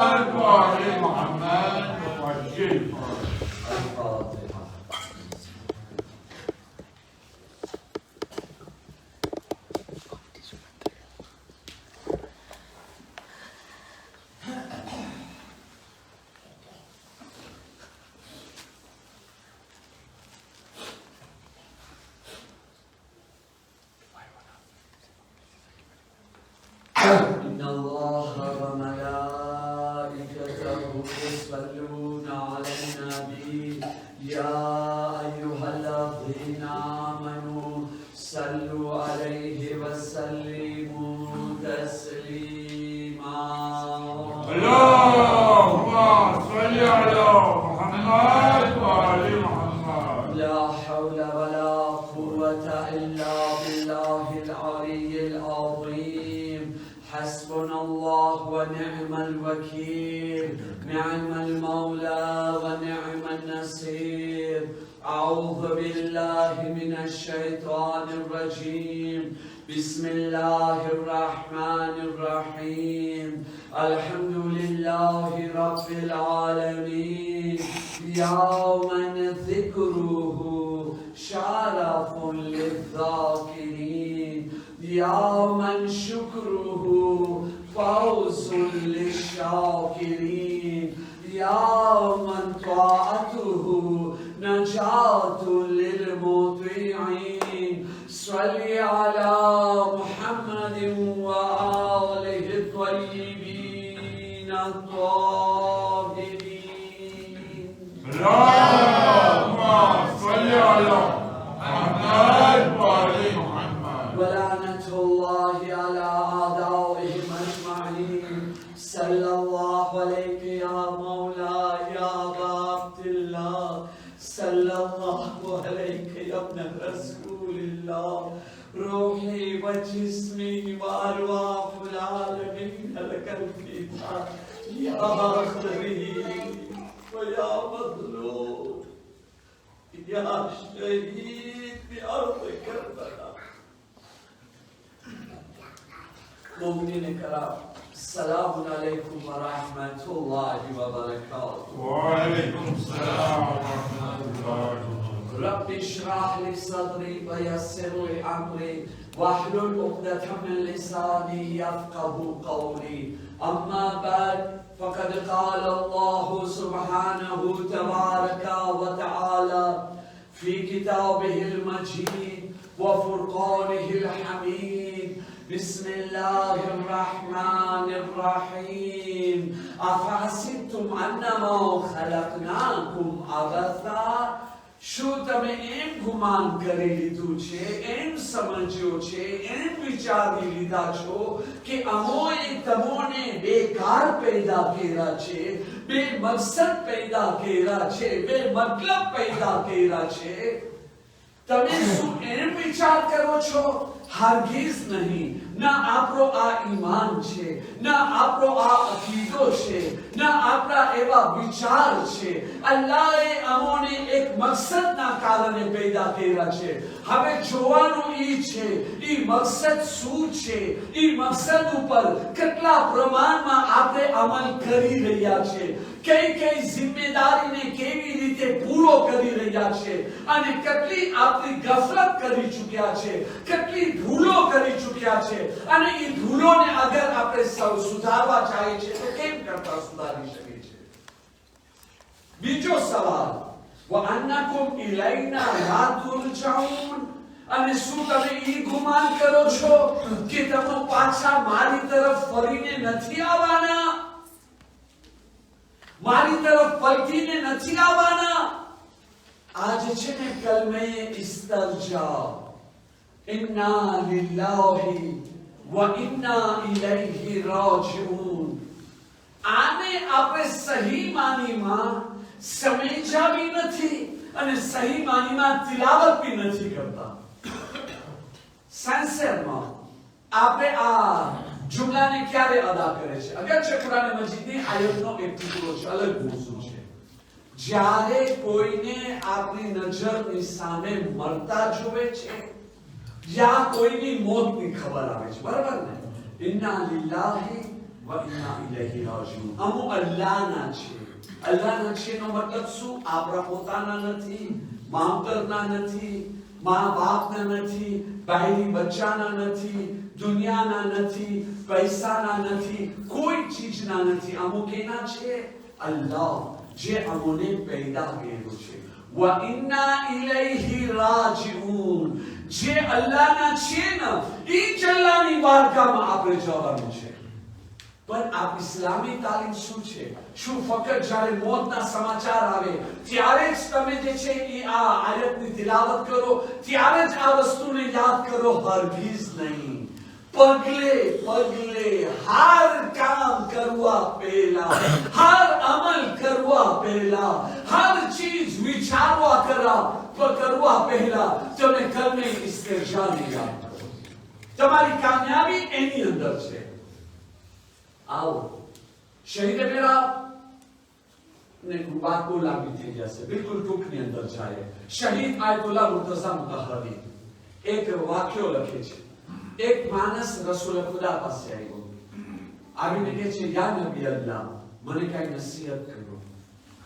وآل محمد وجل الفاتحة. إن الله وملائكته يصلون على النبي يا أيها الذين آمنوا صلوا عليه وسلموا تسليما. اللهم صل على محمد وآل محمد. لا حول ولا قوة إلا بالله العلي العظيم. حسبنا الله ونعم الوكيل، نعم المولى ونعم النصير. أعوذ بالله من الشيطان الرجيم. بسم الله الرحمن الرحيم. الحمد لله رب العالمين. يوما ذكره شرف للذاكرين، يوما شكره فوز للشاكرين، يوما طاعته نجاة للمطيعين. صل على محمد وآله الطيبين الطاهرين. اللهم صل على محمد وآل محمد. ولعنة الله على أعدائهم أجمعين. صلى الله عليك يا مولاي يا أبا عبد الله. صلى الله عليك يا ابن رسول الله. روحي وجسمي وأرواح العالمين لك الفداء يا قريب ويا مظلوم يا شهيد بأرض كربلاء. مؤمنين الكرام، السلام عليكم ورحمة الله وبركاته. وعليكم السلام ورحمة الله وبركاته. رب اشرح لي صدري ويسر لي أمري واحلل عقدة من لساني يفقه قولي. أما بعد، فقد قال الله سبحانه تبارك وتعالى في كتابه المجيد وفرقانه الحميد. بسم الله الرحمن الرحيم. أفحسبتم أنما خلقناكم عبثا. શું તમે એમ ગુમાન કરી લીધું છે, એમ સમજ્યો છે, એમ વિચારી લીધા છો કે અમોએ તમોને બેકાર પેદા કર્યા છે, બે મકસદ પેદા કર્યા છે, બે મતલબ પેદા કર્યા છે? તમે શું એમ વિચાર કરો છો? હરગીઝ નહીં. ના આપણો આ ઈમાન છે, ના આપણો આ અકીદો છે, ના આપણા એવા વિચાર છે. અલ્લાહે અમોને એક મકસદના કારણે પેદા કર્યા છે. હવે જોવાનું ઈ છે ઈ મકસદ શું છે, ઈ મકસદ ઉપર કેટલા પ્રમાણમાં આપણે અમલ કરી રહ્યા છે, કઈ કઈ જિમ્મેદારીને કેવી રીતે પૂરો કરી રહ્યા છે, અને કેટલી આપણી ગફલત કરી ચૂક્યા છે, કેટલી ભૂલો કરી ચૂક્યા છે, અને ઈ ભૂલોને અગર આપણે સુધારવા ચાહીએ છીએ તો કેમ કરતા સુધારી શકીએ છીએ? બીજો સવાલ, વઅન્નકુમ ઇલૈના લા તુરજાઉન. અને શું તમે ઈ ગુમાન કરો છો કે તમે પાછા મારી તરફ ફરીને નથી આવવાના? મારી तरफ પલટીને નથી આવવાના? आज છે ને કલમે ઇસ્તરજા, ઇન્ના લિલ્લાહી વ ઇન્ના ઇલૈહી રાજીઉન. આને આપણે સહી માનીમાં સમજ્યા બી નથી અને સહી માનીમાં તિલાવત બી નથી કરતા. સેન્સરમાં આપણે આ जुमलाने क्यारे अदा करे छे? अगरचे कुरान मजीदनी आयतनो एक टुकड़ो छे, अलग मौजू छे. જ્યારે કોઈને આપણી નજરની સામે મરતા જોવે છે, या कोई भी मौत की खबर आवे छे, बराबर ने? इन्ना लिल्लाहि व વ ઇન્ના ઇલૈહિ રાજીઉન. અમુ અલ્લાહના છે. અલ્લાહના છે નો મતલબ શું? આપણા પોતાના નથી, માવતરના નથી, મા બાપના નથી, ભાઈ બચ્ચાના નથી, દુનિયાના નથી, પૈસાના નથી, કોઈ ચીજના નથી. અમુક એના છે અલ્લાહ, જે અમોને પેદા કર્યો છે. વ ઇન્ના ઇલૈહિ રાજીઉન. જે અલ્લાહના છે ને એ જ અલ્લાહની બારગાહમાં આપણે જવાનું છે. પણ આ ઇસ્લામી તાલીમ શું છે? શું ફક્ત જ્યારે મોતના સમાચાર આવે ત્યારે જ તમે જે છે એ આ આયતની તિલાવત કરો, ત્યારે જ આ વસ્તુને યાદ કરો? હરગીઝ નહીં. પગલે પગલે હર કામ કરવા પહેલા, હર અમલ કરવા પહેલા, હર ચીજ વિચારવા કરવા પહેલા તમે કર્મે ઇસ્તિરજાને યાદ કરો. તમારી કામયાબી એની અંદર છે. आओ शहीद मेरा ने बात को लागी थी जैसे बिल्कुल टूकनी अंदर जाए. शहीद आयतुल्लाह मुर्तजा मुतहरी एक वाक्य લખે છે. એક માણસ રસૂલ ખુદા પાસે આવ્યો, આવીને કહે છે, યા નબી અલ્લાહ, મને કઈ નસીહત કરો.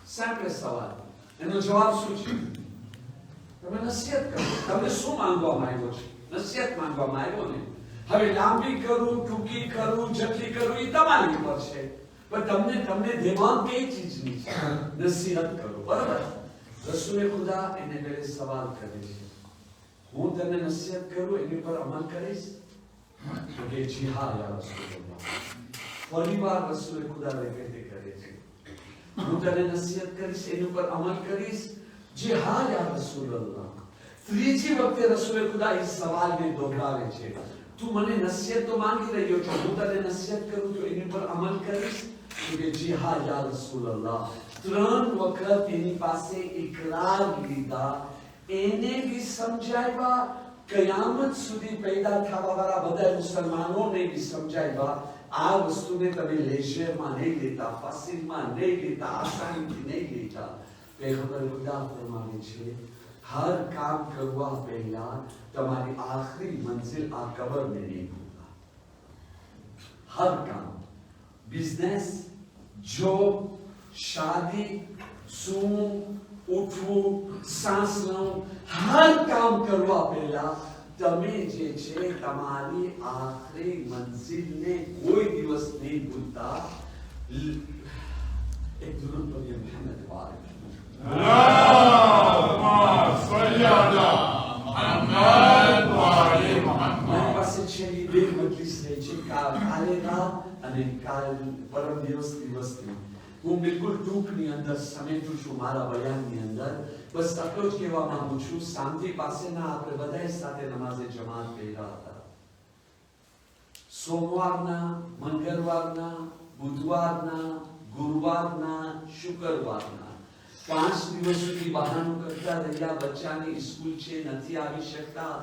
સાંભળે સવાલ. એનો જવાબ શું છે? તમે નસીહત કરો. તમને શું માંગવા માંગ્યો છે? નસીહત માંગવા માંગ્યો ને. હવે લાંબી કરું, ટૂંકી કરું, જટલી કરું એ તમારી ઉપર છે, પણ તમને દિમાગ કઈ ચીજની છે? નસીહત કરો. બરાબર? રસૂલે ખુદા એને પહેલે સવાલ કરે છે, હું તને નસીહત કરું એની પર અમલ કરીશ? તો કે જી હા યા રસૂલલ્લાહ. ફરી વાર રસૂલે ખુદા રિપીટ કરે છે, હું તને નસીહત કરીશ એની ઉપર અમલ કરીશ? જી હા યા રસૂલલ્લાહ. ત્રીજી વખતે રસૂલે ખુદા એ સવાલને દોહરાવે છે, તું મને નસીહત તો માંગી રહ્યો છો, હું તને નસીહત કરું તો એની પર અમલ કરીશ? તો કે જી હા યા રસૂલલ્લાહ. ત્રણ વખત એની પાસે ઇકરાર લીધા, એને બી સમજાવ્યા, કયામત સુધી પેદા થવા વાળા બધા મુસલમાનોને બી સમજાવ્યા. આ વસ્તુને તમે લેઝરમાં નહીં લેતા, ફાસિલમાં નહીં લેતા, આસાનીથી નહીં લેતા. પૈગંબર ખુદા ફરમાવે છે, हर काम करवा पहला तुम्हारी आखिरी मंजिल आ कब्र में नहीं होगा. हर काम, बिजनेस, जॉब, शादी, सूं, उठવું, सांस લઉં, हर काम करवा पहला તમે જે છે તમારી આખરી મંજિલને કોઈ દિવસ નહીં ભૂલતા. એક દુરૂદ પઢીએ મોહમ્મદ વાલે. મારી પાસે છેલ્લી બે મજલિસ રહી છે, કાલે રાત અને પરમ દિવસની વસ્તી. હું બિલકુલ ટૂંકની અંદર સમેટું છું મારા બયાનની અંદર. બસ આટલો જ કહેવા માંગુ છું, શાંતિ પાસેના આપણે બધાએ સાથે નમાઝે જમાત કર્યા હતા. સોમવારના, મંગળવારના, બુધવારના, ગુરુવારના, શુક્રવારના 5 દિવસ સુધી બહાનું કરતા રહ્યા. બચ્ચાની સ્કૂલ છે, નથી આવી શકતા,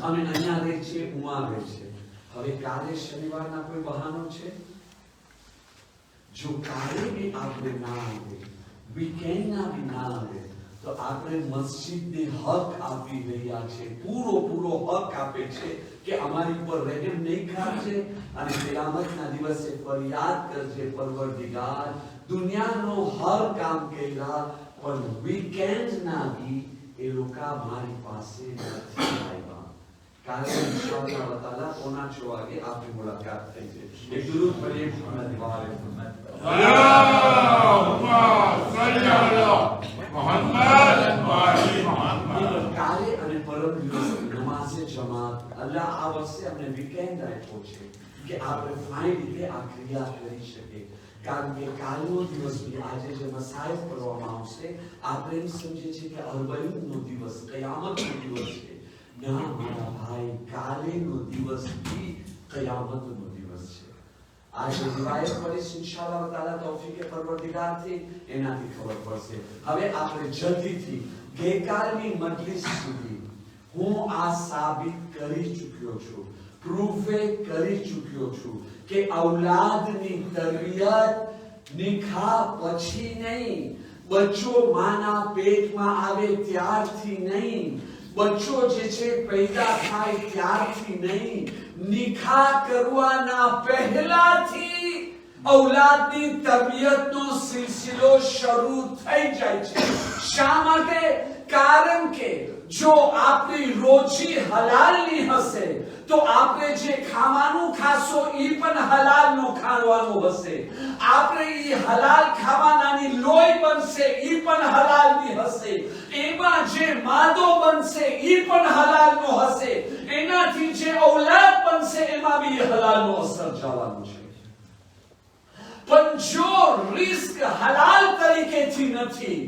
અમે અહીંયા રહે છે, ઉમા રહે છે. હવે કાલે શનિવારના કોઈ બહાનો છે? જો કાલે બી આપણે ના આવે, વીકેન્ડના બી ના આવે, તો આપણે મસ્જિદને હક આપી રહ્યા છે, પૂરો હક આપે છે કે અમારી પર રહેમ નહીં કરજે અને કિયામતના દિવસે ફરિયાદ કરજે, પરવરદિગાર દુનિયાનો હર કામ કર્યા પણ વીકેન્ડના બી એ લોકો મારી પાસે નથી આવ્યા. કાલે ઇન્શાઅલ્લાહ તાલા 5:45 વાગે આપણી મુલાકાત થઈ છે. એક દુરૂદ પઢીએ મોહમ્મદ વાલે મોહમ્મદ. કાલે અને પરમ દિવસે નમાઝે જમાત અલ્લાહ આ વર્ષે અમને વીકેન્ડ આપ્યો છે કે આપણે ફાઇન રીતે આ ક્રિયા કરી શકીએ. કારણ કે કાલનો દિવસ બી આજે જે મસાઈફ કરવામાં આવશે, આપણે એમ સમજીએ છીએ કે અરબઈનનો દિવસ, કયામતનો દિવસ છે. ના મારા ભાઈ, કાલેનો દિવસ બી કયામતનો દિવસ છે. આજે રિવાયત કરીશ ઇન્શાઅલ્લાહ તાલા તૌફીકે પરવરદિગારથી, એનાથી ખબર પડશે. હવે આપણે જલ્દીથી ગઈકાલની મજલિસ સુધી હું આ સાબિત કરી ચૂક્યો છું, પ્રૂફે કરી ચૂક્યો છું કે ઔલાદની તરબિયત નિકાહ પછી નહીં, બચ્ચો માના પેટમાં આવે ત્યારથી નહીં, બચ્ચો જે છે પેદા થાય ત્યારથી નહીં, નિકાહ કરવાના પહેલાથી औलादની તરબિયતનો સિલસિલો શરૂ થઈ જાય છે. શા માટે? કારણ કે જો આપણી રોજી હલાલની હશે તો આપણે જે ખાવાનું ખાશો એ પણ હલાલનું ખાવાનું હશે. આપણે એ હલાલ ખાવાનાની લોહી બનશે એ પણ હલાલની હશે. એમાં જે માદો બનશે એ પણ હલાલનો હશે. એનાથી જે ઔલાદ બનશે એમાં બી હલાલનો અસર જવાનો છે. પણ જો રિસ્ક હલાલ તરીકેથી નથી,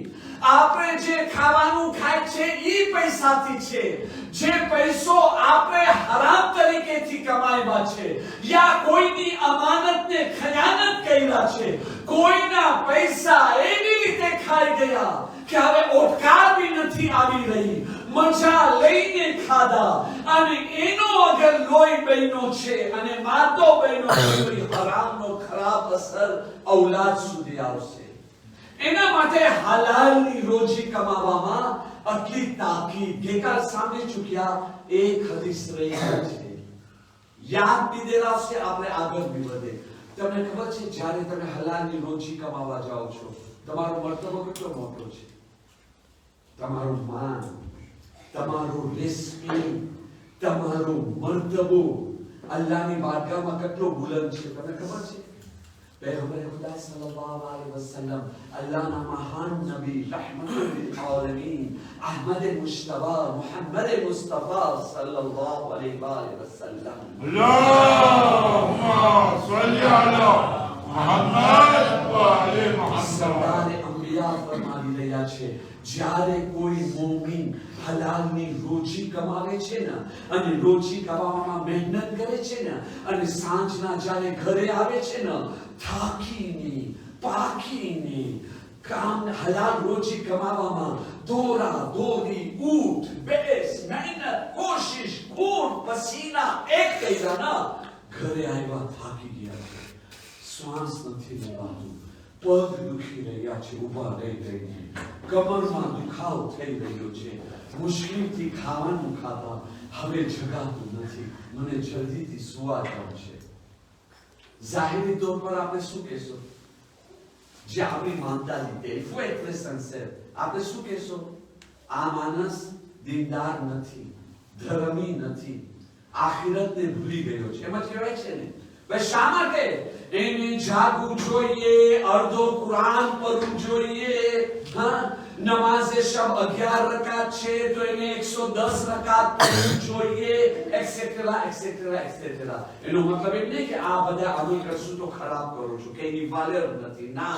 આપણે જે ખાવાનું ખાય છે એ પૈસાથી છે, જે પૈસો આપણે હરામ તરીકેથી કમાવ્યા છે યા કોઈની અમાનતને ખયાનત કર્યા છે, કોઈના પૈસા એવી રીતે ખાઈ ગયા કે હવે ઓટકાર બી નથી આવી રહી, મજા લઈને ખાધા અને એનો અગર લોહી બહેનો છે અને માતો બહેનો છે, હરામનો ખરાબ અસર ઔલાદ સુધી આવશે. એના માટે હલાલની રોજી કમાવામાં આટલી તાકીદ ગઈકાલ સાંભળી ચૂક્યા. એક હદીસ રહી છે, યાદ બી દેરાવશે, આપણે આગળ બી વધે. તમને ખબર છે જ્યારે તમે હલાલની રોજી કમાવા જાઓ છો તમારો મર્તબો કેટલો મોટો છે, તમારું માન, તમારું રિસ્પેક્ટ, તમારો મર્તબો અલ્લાહની બારગાહમાં કેટલો બુલંદ છે. તમને ખબર છે पैगंबर खुदा सल्लल्लाहु अलैहि वसल्लम अल्लाहना महान नबी रहमतुल लिल आलमीन अहमद मुश्तबा मुहम्मद मुस्तफा सल्लल्लाहु अलैहि वसल्लम अल्लाहुम्मा सल्ली अला मुहम्मद व आले मुहम्मद. सरदार अंबिया फरमाવી રહ્યા છે, જ્યારે કોઈ મોમિન હલાલની રોજી કમાવે છે ને અને રોજી કમાવામાં મહેનત કરે છે ને અને સાંજના જ્યારે ઘરે આવે છે ને થાકીને પાકીને કામ હલાલ રોજી કમાવામાં દોરા દોરી ઊઠ બેસ મહેનત કોશિશ ખૂન પસીના એક કર્યા ના ઘરે આવ્યા થાકી ગયા છે, શ્વાસ નથી લેવાતું, પગ દુખી રહ્યા છે, ઊભા રહી રહીને કમરમાં દુખાવો થઈ રહ્યો છે, મુશ્કેલથી ખાવાનું ખાતા હવે જગાતું નથી, મને જલ્દીથી સુવા જવું છે. જાહેરી તौर પર આપણે શું કહેશો? જે આપણી માનતા લીધે faut être sincère, આપણે શું કહેશો? આ માણસ દીનદાર નથી, ધર્મી નથી, આખિરતને ભૂલી ગયો છે. એમ જ કહેવાય છે ને. ભાઈ શા માટે? એને જાગવું જોઈએ, અડધો કુરાન પડવું જોઈએ, હા, નમાઝે શબ 11 રકાત છે તો એને 110 રકાત પડવું જોઈએ, એક્સેટ્રા એક્સેટ્રા એક્સેટ્રા. એનો મતલબ એમ નહીં કે આ બધા અમલ કરશું તો ખરાબ કરો છો કે એની વાલેર નથી. ના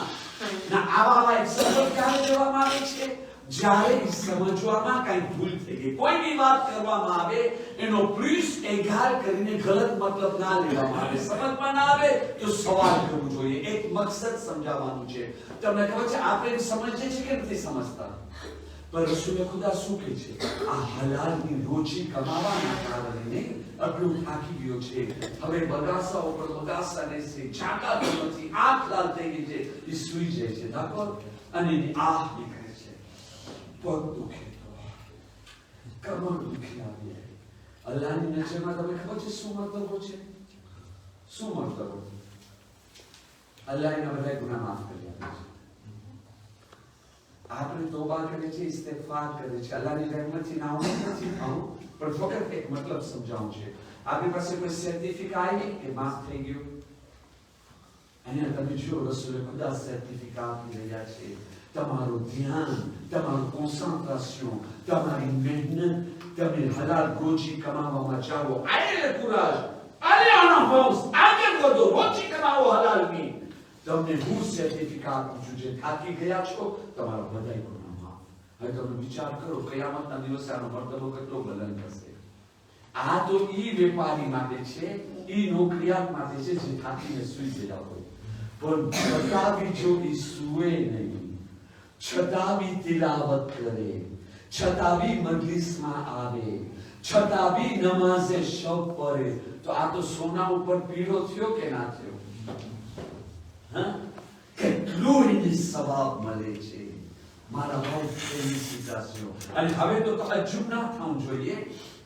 ના, આવા એક્ઝામ્પલ ક્યારે દેવામાં આવે છે? જ્યારે સમજવામાં કઈ ભૂલ થઈ ગઈ, કોઈ બી વાત કરવામાં આવે એનો પ્લસ એગાર કરીને ગલત મતલબ ના લેવામાં આવે, સમજમાં ના આવે તો સવાલ કરવો જોઈએ, એક મકસદ સમજાવવાનું છે. તમને ખબર છે આપણે સમજીએ છીએ કે નથી સમજતા? પણ રસૂલ ખુદા શું કહે છે? આ હલાલની રોજી કમાવાના કારણે આટલું થાકી ગયો છે, હવે બગાસા ઉપર બગાસા લેશે, જાગાતો નથી, આંખ લાલ થઈ ગઈ છે, એ સૂઈ જાય છે, d'accord? અને એની આહ નીકળે છે, પગ દુખે તો કમર દુખી આવી. અલ્લાહની નજરમાં તમને ખબર છે શું મતલબો છે? શું મતલબો? અલ્લાહ એના બધા ગુનાહ માફ કરી આપે છે. આપણે તોબા કરીએ છીએ, ઇસ્તિગફાર કરીએ છીએ, અલ્લાહની રહેમતથી નાઉમીદ નથી થાવું, પણ ફક્ત એક મતલબ સમજાવું છે. આપણી પાસે કોઈ સર્ટિફિકેટ આવી કે માફ થઈ ગયું? અહીંયા તમે જો રસૂલ ખુદા સર્ટિફિકેટ આપી રહ્યા છે. તમારું ધ્યાન, તમારું કોન્સન્ટ્રેશન, તમારી મહેનત, તમે હલાલ રોજી કમાવામાં જાઓ, આલે કુરાજ, આલે આના હોશ, આગળ વધો, રોજી કમાવો હલાલની. તમને હું સર્ટિફિકેટ આપું છું, જે થાકી ગયા છો તમારા બધાય ગુનાહ માફ. હવે તમે વિચાર કરો કયામતના દિવસે આનો મર્તબો કેટલો બુલંદ હશે. આ તો ઈ વેપારી માટે છે, ઈ નોકરિયાત માટે છે જે થાકીને સૂઈ ગયા હોય, પણ છતાં બી જો ઈ સૂએ નહીં, છતાં બી તિલાવત કરે, છતાં બી મજલિસમાં આવે, છતાં બી નમાઝે શબ પડે, તો આ તો સોના ઉપર પીળો થયો કે ના થયો? કેટલું એને સવાબ મળે છે. મારા ભાઈ ફેલિસિટાસિયો. અને હવે તો તહજ્જુદ ના થવું જોઈએ.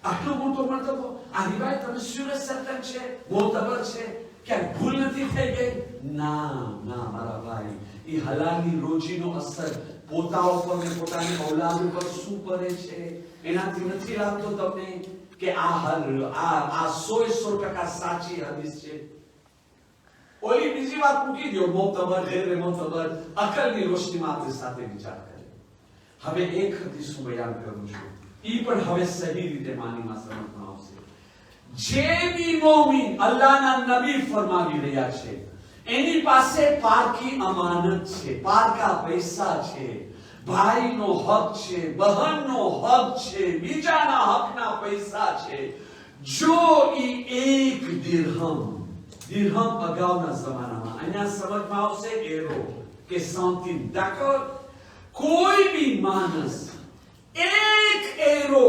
આટલો મોટો મર્તબો. આ રિવાયત તમે સુરત સત્તર છે, મોતબર છે क्या भूल નથી થઈ ગઈ? ના ના મારા ભાઈ, એ હલાલી રોજીનો અસર પોતા ઉપર ને પોતાની ઔલાદ ઉપર શું કરે છે એનાથી નથી લાગતો તમને કે આ 100% સાચી હદીસ છે? ઓલી બીજી વાત મૂકી દો, મોતબર ગેર મોતબર, અકલની રોશનીમાં આપણી સાથે વિચાર કરે. હવે એક હદીસ હું બયાન કરું છું, ઈ પણ હવે સહી રીતે માનીમાં સમજમાં આવશે. જે બી મોમિન અલ્લાહના નબી ફરમાવી રહ્યા છે એની પાસે પારકી અમાનત છે, પારકા પૈસા છે, ભાઈનો હક છે, બહેનનો હક છે, બીજાના હકના પૈસા છે. જો ઈ એક દિરહમ અગાઉના જમાનામાં, અહીંયા સમજમાં આવશે એરો કે સાંતી દાખલ, કોઈ બી માણસ એક એરો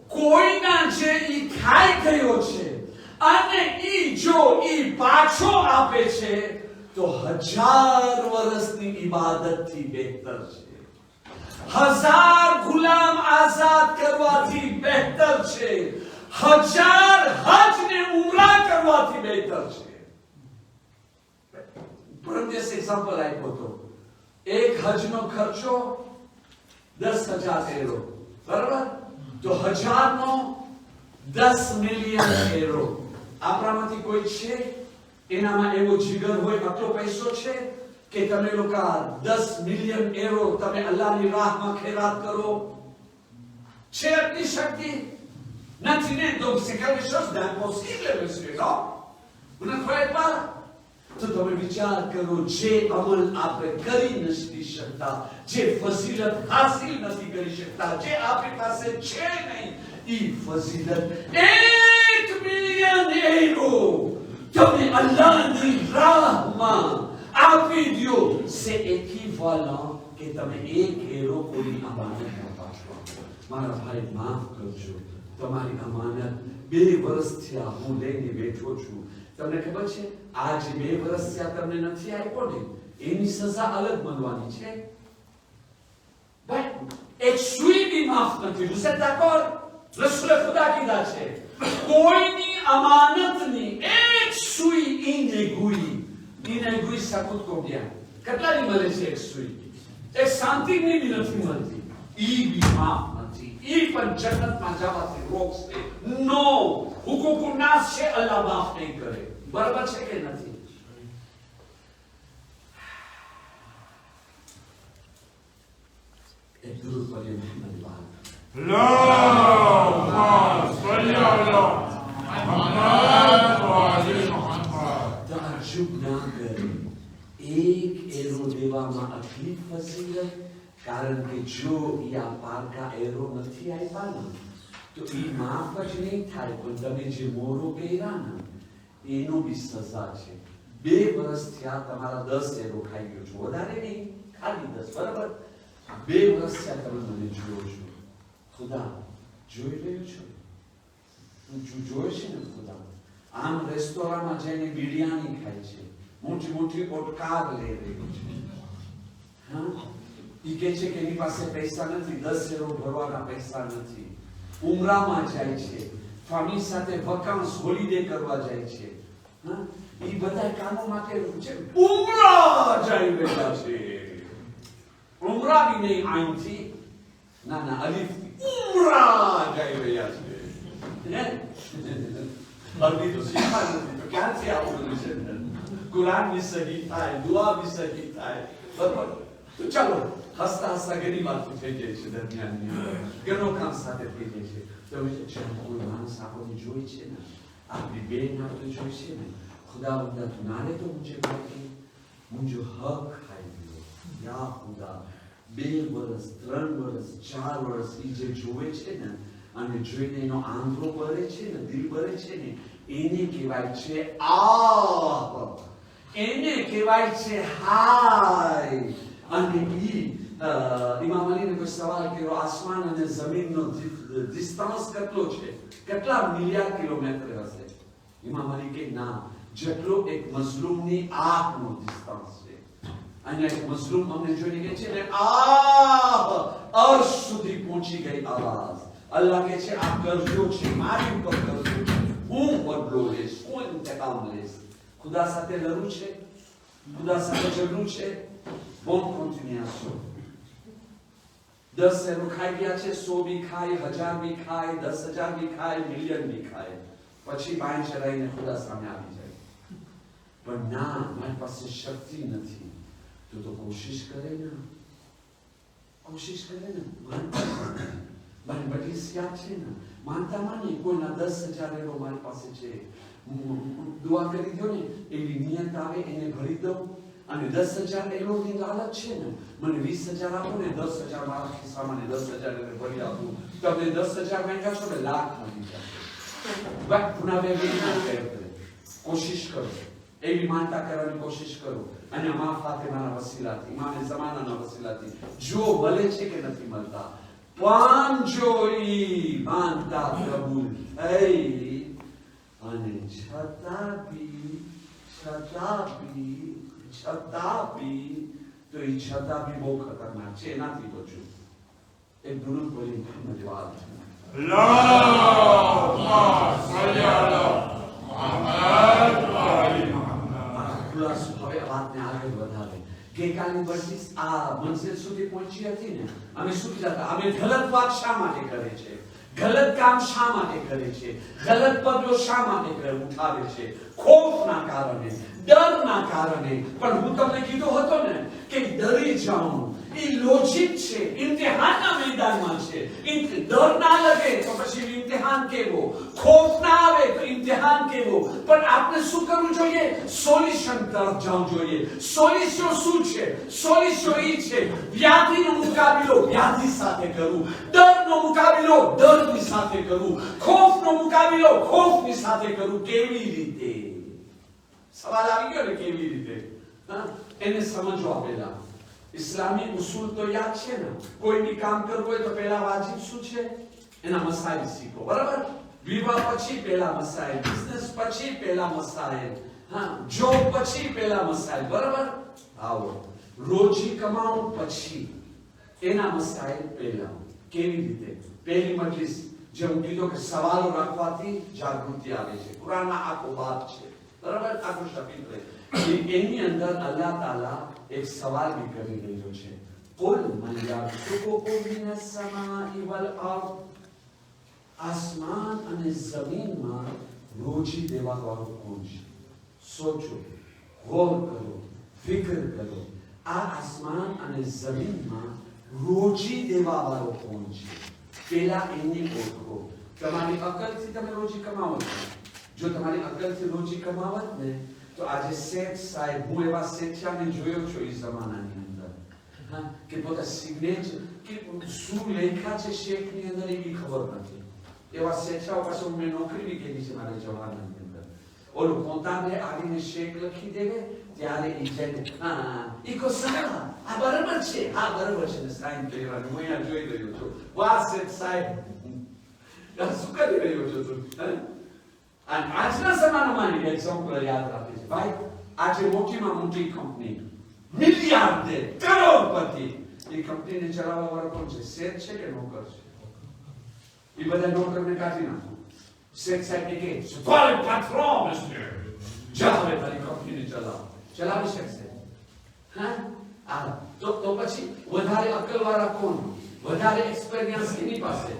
કોઈના જે ઈ ખાઈ ગયો છે અને ઈ જો ઈ પાછો આપે છે તો 1000 વર્ષની ઇબાદતથી બહેતર છે, 1000 ગુલામ આઝાદ કરવાથી બહેતર છે, 1000 હજ ને ઉમરા કરવાથી બહેતર છે. પરમ દિવસે એક્ઝામ્પલ આપ્યો હતો, એક હજનો ખર્ચો 10,000 એરો, બરાબર? તો 1000 નો 10 મિલિયન એરો. આપણામાંથી કોઈ છે એનામાં એવો જીગર હોય, આટલો પૈસો છે કે તમે લોકો 10 મિલિયન એરો તમે અલ્લાહની રાહમાં ખૈરાત કરો? છે એટલી શક્તિ? નથી ને? donc c'est quelque chose d'impossible, monsieur, non? vous ne croyez pas? તો તમે વિચાર કરો, જે અમલ આપણે કરી નથી શકતા, જે ફઝીલત હાસિલ નથી કરી શકતા, જે આપણી પાસે છે નહીં, ઈ ફઝીલત 1 મિલિયન એરો તમે અલ્લાહની રાહમાં આપી દો, c'est équivalent કે તમે 1 એરો કોઈ અમાનતમાં પાછો આપો. મારા ભાઈ માફ કરજો, તમારી અમાનત 2 વર્ષ થયા હું લઈને બેઠો છું. તમને ખબર છે આ જે 2 વર્ષ થયા તમને નથી આપ્યો ને, એની સજા અલગ બનવાની છે ભાઈ. એક સુઈ બી માફ નથી. vous êtes d'accord? રસૂલ ખુદા કીધા છે કોઈની અમાનતની એક સુઈ ઇનેગુઈ સાકુત કોબિયા કેટલાની મળે છે? એક સુઈ, એક શાંતિની બી નથી મળતી, ઈ બી માફ નથી. ઈ પણ જન્નતમાં જવાથી રોકશે. નો, હુકુકુ નાસ છે, અલ્લાહ માફ નહીં કરે. બરાબર છે કે નથી? એક દુરૂદ પઢીએ મોહમ્મદ બાદ. اللهم صل على محمد وعلى محمد. તાજુબ ના કરે, એક એરો દેવામાં આટલી ફઝીલત, કારણ કે જો યા પારકા એરો નથી આપ્યા ને તો ઈ માફ જ નહીં થાય, પણ તમે જે મોરો કર્યા ને એનો બી સજા છે. 2 વર્ષ થયા તમારા 10 એરો ખાઈ ગયો છો, વધારે નહીં, ખાલી 10, બરાબર? 2 વર્ષ થયા તમે મને જુઓ છો, ખુદા જોઈ રહ્યો છો? તું જોયો છે ને ખુદા? આમ રેસ્ટોરાંમાં જઈને બિરયાની ખાય છે, મોટી મોટી ઓટકાર લઈ રહ્યો છે. હા, ઈ કહે છે કે એની પાસે પૈસા નથી, 10 એરો ભરવાના પૈસા નથી. ઉમરામાં જાય છે, ફેમિલી સાથે વકાંસ હોલિડે કરવા જાય છે. હા, ઈ બધા કામો માટે છે ઉમરા જઈ રહ્યા છે. ઉમરા બી નહીં આઈથી, ના ના અલીફ ઉમરા જઈ રહ્યા છે. અરબી તો શીખા નથી તો ક્યાંથી આવવાનું છે? કુરાન બી સહી થાય, દુઆ બી સહી થાય, બરાબર? તો ચાલો, હસતા હસતા ઘણી વાતો થઈ જાય છે દરમિયાન, ઘણો કામ સાથે થઈ જાય છે. તો કોઈ માણસ આપણને જોઈ છે ને, આપણી બેન આપણે જોઈ છે ને, खुदा बंदा तुम्हारे तो मुझे बाकी मुझे हक खाई दियो या खुदा 2 વર્ષ 3 વર્ષ 4 વર્ષ ઈ જે જોવે છે ને અને જોઈને એનો આંધળો ભરે છે ને, દિલ ભરે છે ને, એને કહેવાય છે આહ, એને કહેવાય છે હાય. અને ઈ ઇમામ અલીને કોઈ સવાલ કર્યો, આસમાન અને જમીનનો ડિસ્ટન્સ કેટલો છે? કેટલા મિલિયન કિલોમીટર હશે? ઇમામ અલી કે ના, જેટલો એક મઝલૂમની આંખનો ડિસ્ટન્સ છે. અને એક મઝલૂમ અમને જોઈને કહે છે ને આહ, અર્શ સુધી પહોંચી ગઈ આવાજ. અલ્લાહ કહે છે આ કરજો છે, મારી ઉપર કરજો છે, હું બદલો લઈશ, હું ઇંતકામ લઈશ. ખુદા સાથે લડવું છે, ખુદા સાથે ઝઘડવું છે. બોન કોન્ટિન્યુઅસ 10 શેરો ખાઈ ગયા છે, 100 બી ખાય, 1000 બી ખાય, 10,000 બી ખાય, મિલિયન બી ખાય, પછી બાઈ ચડાઈને ખુદા સામે આવી જાય. પણ ના, મારી પાસે શક્તિ નથી. તો કોશિશ કરે ને, મારી બધી યાદ છે ને, માનતા માની કોઈના 10,000 એરો મારી પાસે છે, દુઆ કરી દો ને, એવી નિયત આવે એને ભરી દઉં. અને 10,000 એરોની લાલચ છે ને, મને 20,000 આપો ને, 10,000 મારા ખિસ્સામાં ને 10,000 એને ભરી આપું. તમે 10,000 માંગ્યા છો ને, લાખ મળી જશે. બટ પુનાવે કોશિશ કરો, એવી માનતા કરવાની કોશિશ કરો. અને અમારા ફાતિમાના વસીલાથી, ઇમામે ઝમાનાના વસીલાથી જો મળે છે કે નથી મળતા, પણ જો ઈ માનતા કબૂલ થઈ, અને છતાં બી તો ઈ છતાં બી બહુ ખતરનાક છે. એનાથી બચો. એક દુરુદ બોલી મહમ્મદ અલ્લાહુમ્મા સલ્લી અલા મુહમ્મદ વ આલી મુહમ્મદ. હવે વાતને આગળ વધારે. ગઈકાલની બર્સિસ આ મંઝિલ સુધી પહોંચી હતી ને, અમે શું કહેતા, અમે ગલત વાત શા માટે કરે છે, ગલત કામ શા માટે કરે છે, ગલત પગલો શા માટે ઉઠાવે છે, ખોફના કારણે, ડરના કારણે. પણ હું તમને કીધું હતો ને કે ડરી જાઉં એ લોજિક છે, ઇમ્તિહાનના મેદાનમાં છે. ડર ના લાગે તો પછી ઇમ્તિહાન કેવો, ખોફ ના આવે તો ઇમ્તિહાન કેવો. પણ આપણે શું કરવું જોઈએ? સોલ્યુશન તરફ જવું જોઈએ. સોલ્યુશન શું છે? સોલ્યુશન એ છે વ્યાધિનો મુકાબલો વ્યાધિ સાથે કરવું, ડરનો મુકાબલો ડરની સાથે કરવું, ખોફનો મુકાબલો ખોફની સાથે કરવું. કેવી રીતે? સવાલ આવી ગયો ને, કેવી રીતે? એને સમજવા પહેલા ઇસ્લામી ઉસૂલ તો યાદ છે ને. કોઈ બી કામ કરવું હોય તો પહેલા વાજિબ શું છે, એના મસાઇલ શીખો. બરાબર? વિવાહ પછી પહેલા મસાઇલ, બિઝનેસ પછી પહેલા મસાઇલ, જોબ પછી પહેલા મસાઇલ. બરાબર? આવો રોજી કમાવું પછી એના મસાઇલ પહેલા. કેવી રીતે? પહેલી મજલિસ જે હું કીધું કે સવાલો રાખવાથી જાગૃતિ આવે છે. કુરાનના આખો બાપ છે. બરાબર? આખું શફીક એની અંદર અલ્લાહ તાલા એક સવાલ બી કરી રહ્યો છે. કુલ મન યરઝુકુકુમ મિનસ સમાઈ વલ અર્દ. આસમાન અને જમીનમાં રોજી દેવા વાળો કોણ છે? સોચો, ગૌર કરો, ફિકર કરો. આ આસમાન અને જમીનમાં રોજી દેવા વાળો કોણ છે? પેલા એને ઓળખો. તમારી અકલથી તમે રોજી કમાવો છો. જો તમારી અકલથી રોજી કમાવત ને તો આજે શેખ સાહેબ, હું એવા શેખ્યાને જોયો છું એ જમાનાની અંદર, કે પોતા સિગ્નેચર કે શું લેખા છે શેખની અંદર એ બી ખબર નથી. એવા શેખ્યાઓ પાસે મેં નોકરી બી કરી છે મારા જવાનાની અંદર. ઓલું પોતાને આવીને શેખ લખી દેવે ત્યારે એ જઈને ઈ કો સલાહ આ બરાબર છે, હા બરાબર છે ને સાઈન કરવાનું. હું અહીંયા જોઈ રહ્યો છું. વાહ શેખ સાહેબ, શું કરી રહ્યો છો તું? અને આજના જમાનામાં એક્ઝામ્પલ યાદ રાખે છે ભાઈ. આજે મોટીમાં મોટી કંપની, મિલિયાર્ડર, કરોડપતિ, એ કંપનીને ચલાવવા વાળો કોણ છે? શેખ છે કે નોકર છે? એ બધા નોકરને કાઢી નાખો. શેખ સાહેબ ને કે "Sois le patron, monsieur. જા હવે તારી કંપનીને ચલાવી શકશે." તો પછી વધારે અકલ વાળા કોણ, વધારે એક્સપિરિયન્સ એની પાસે,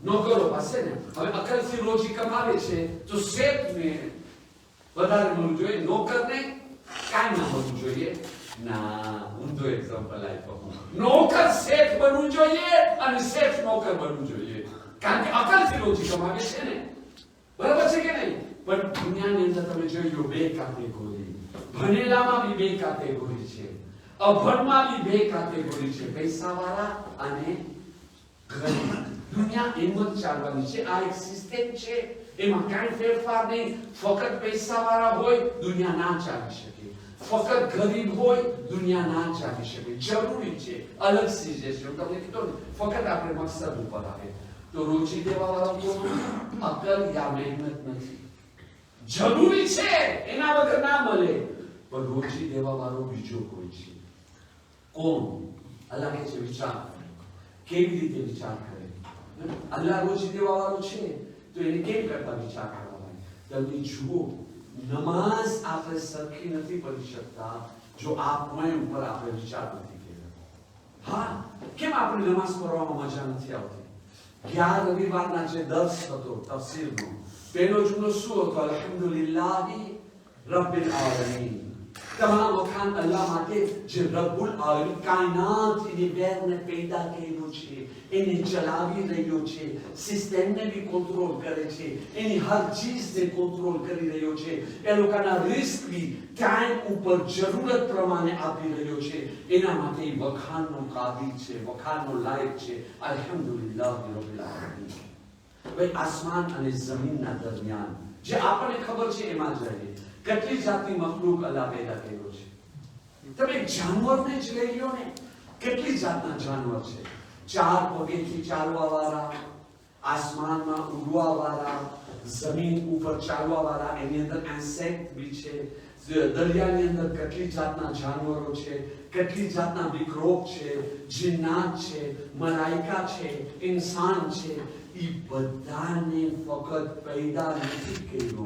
નોકરો પાસે ને. હવે અકલથી રોજી કમાવે છે તો શેખને વધારે મળવું જોઈએ, નોકરને કાંઈ ના મળવું જોઈએ. ના, ઊંધો એક્ઝામ્પલ આપ્યો. નોકર શેખ બનવું જોઈએ અને શેખ નોકર બનવું જોઈએ, કારણ કે અકલથી રોજી કમાવે છે ને. બરાબર છે કે નહીં? પણ દુનિયાની અંદર તમે જોઈ લો બે કેટેગરી. ભણેલામાં બી બે કેટેગરી છે, અભણમાં બી બે કેટેગરી છે, પૈસાવાળા અને ગરીબ. દુનિયા એમ જ ચાલવાની છે. આ એક સિસ્ટમ છે, એમાં કાંઈ ફેરફાર નહીં. ફક્ત પૈસાવાળા હોય દુનિયા ના ચાલી શકે, ફક્ત ગરીબ હોય દુનિયા ના ચાલી શકે. જરૂરી છે અલગ ચીજ છે. હું તમને કીધું ને, ફક્ત આપણે મકસદ ઉપર આવે તો રોજી દેવા વાળો કોણ? અકલ યા મહેનત નથી. જરૂરી છે, એના વગર ના મળે, પણ રોજી દેવા વાળો બીજો કોઈ છે. કોણ? અલ્લાહ કહે છે વિચાર. કેવી રીતે વિચાર કરે? અલ્લાહ રોજી દેવા વાળો છે તો એને કેમ કરતા વિચાર કરવા? તમે જુઓ નમાઝ આપણે સરખી નથી પઢી શકતા જો આ પોઈન્ટ ઉપર આપણે વિચાર નથી કર્યો. હા, કેમ આપણે નમાઝ પઢવામાં મજા નથી આવતી? ગયા રવિવારના જે દર્શ હતો તફસીરનો પહેલો જુમલો શું હતો? અલ્હમ્દુલિલ્લાહી રબ્બિલ આલમીન. તમામ વખાણ અલ્લાહ માટે જે રબ્બુલ આલમીન કાયનાતની બેરને પેદા કર્યો છે, એને ચલાવી રહ્યો છે, સિસ્ટમને બી કંટ્રોલ કરે છે, એની હર ચીજને કંટ્રોલ કરી રહ્યો છે, એ લોકોના રિસ્ક બી ટાઈમ ઉપર જરૂરત પ્રમાણે આપી રહ્યો છે. એના માટે વખાણનો કાબિલ છે, વખાણનો લાયક છે. અલ્હમ્દુલિલ્લાહી રબ્બિલ આલમીન. ભાઈ, આસમાન અને જમીનના દરમિયાન જે આપણને ખબર છે એમાં જ રહીએ. કેટલી જાતની મખલૂક અલ્લાહ પેદા કર્યો છે. તમે જાનવરને જ લઈ લો ને, કેટલી જાતના જાનવર છે. 4 પગેથી ચાલવા વાળા, આસમાનમાં ઉડવા વાળા, જમીન ઉપર ચાલવા વાળા, એની અંદર ઇન્સેક્ટ બી છે. દરિયાની અંદર કેટલી જાતના જાનવરો છે, કેટલી જાતના વિક્રોપ છે, જિન્નાત છે, મલાઈકા છે, ઇન્સાન છે. એ બધાને ફક્ત પેદા નથી કર્યો,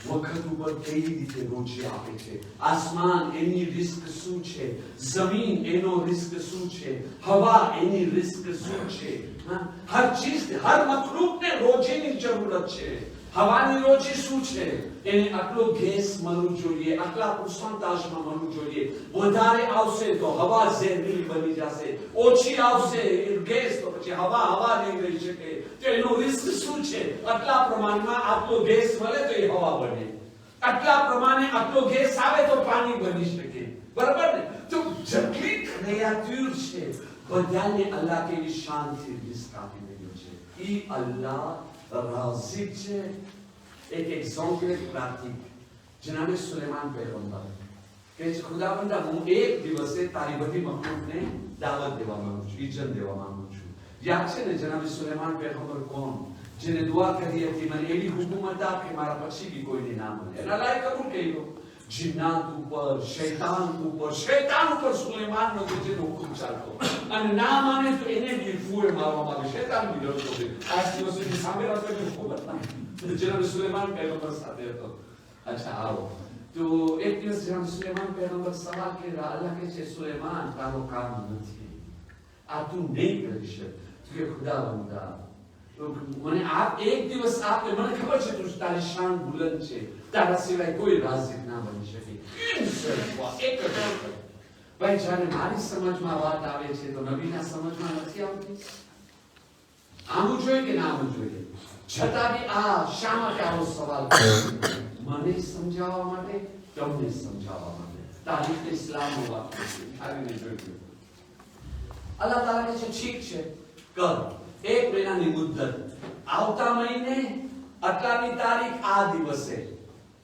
વખત ઉપર કેવી રીતે રોજી આપે છે. આસમાન એની રિસ્ક શું છે, જમીન એનો રિસ્ક શું છે, હવા એની રિસ્ક શું છે. હર ચીજ, હર મખલૂકને રોજીની જરૂરત છે. હવાની રોજી શું છે? એને આટલો ગેસ મળવું જોઈએ, આટલા પર્સન્ટેજમાં મળવું જોઈએ. વધારે આવશે તો હવા ઝેરીલી બની જશે, ઓછી આવશે ગેસ તો પછી હવા નહીં રહી શકે. તો એનો રિસ્ક શું છે? આટલા પ્રમાણમાં આટલો ગેસ મળે તો એ હવા બને, આટલા પ્રમાણે આટલો ગેસ આવે તો પાણી બની શકે. બરાબર ને? તો જેટલી ક્રિએટિવ છે બધાને અલ્લાહ કેવી શાનથી રિસ્ક આપી રહ્યો છે. ઈ અલ્લાહ રાઝિક છે. એક એક્ઝામ્પલ પ્રાર્થિક જનાબે સુલેમાન પૈગંબર કે ખુદાવંદા, હું એક દિવસે તારી બધી મખલૂકને દાવત દેવા માંગુ છું, ઇજ્જત દેવા માંગુ છું. યાદ છે ને જનાબે સુલેમાન પૈગંબર કોણ? જેને દુઆ કરી હતી, મને એવી હુકુમત આપ કે મારા પછી બી કોઈને ના મળે. એના લાયક કબૂલ કર્યો. જિન્નાત ઉપર, શૈતાન ઉપર સુલેમાનનો જેનો હુકમ ચાલતો, અને ના માને તો એને બી ફૂએ મારવામાં આવે. શૈતાન બી ડરતો હતો. આ દિવસોની સામે રહેતો એને ખબર નથી. જનાબ સુલેમાન પૈગંબર સાથે હતો. અચ્છા, આવો તો એક દિવસ જનાબ સુલેમાન પૈગંબર સવાલ કર્યા. અલ્લાહ કહે છે, સુલેમાન, તારો કામ નથી, આ તું નહીં કરી શકે. કે ખુદાવંદા, મને આપ એક દિવસ આપે, મને ખબર છે તું તારી શાન બુલંદ છે, તારા સિવાય કોઈ રાઝિક ના બની શકે. એક જ ભાઈ, જ્યારે મારી સમજમાં વાત આવે છે તો નબીના સમજમાં નથી આવતી. આવું જોઈએ કે ના આવું જોઈએ? છતાં બી આ શા માટે આવો સવાલ મને સમજાવવા માટે, તમને સમજાવવા માટે. તારીખ ઇસ્લામનો વાક્ય છે, આવીને જોઈજો. અલ્લાહ તાલા કહે છે, ઠીક છે, કર. 1 મહિનાની મુદ્દત, આવતા મહિને આટલાની તારીખ આ દિવસે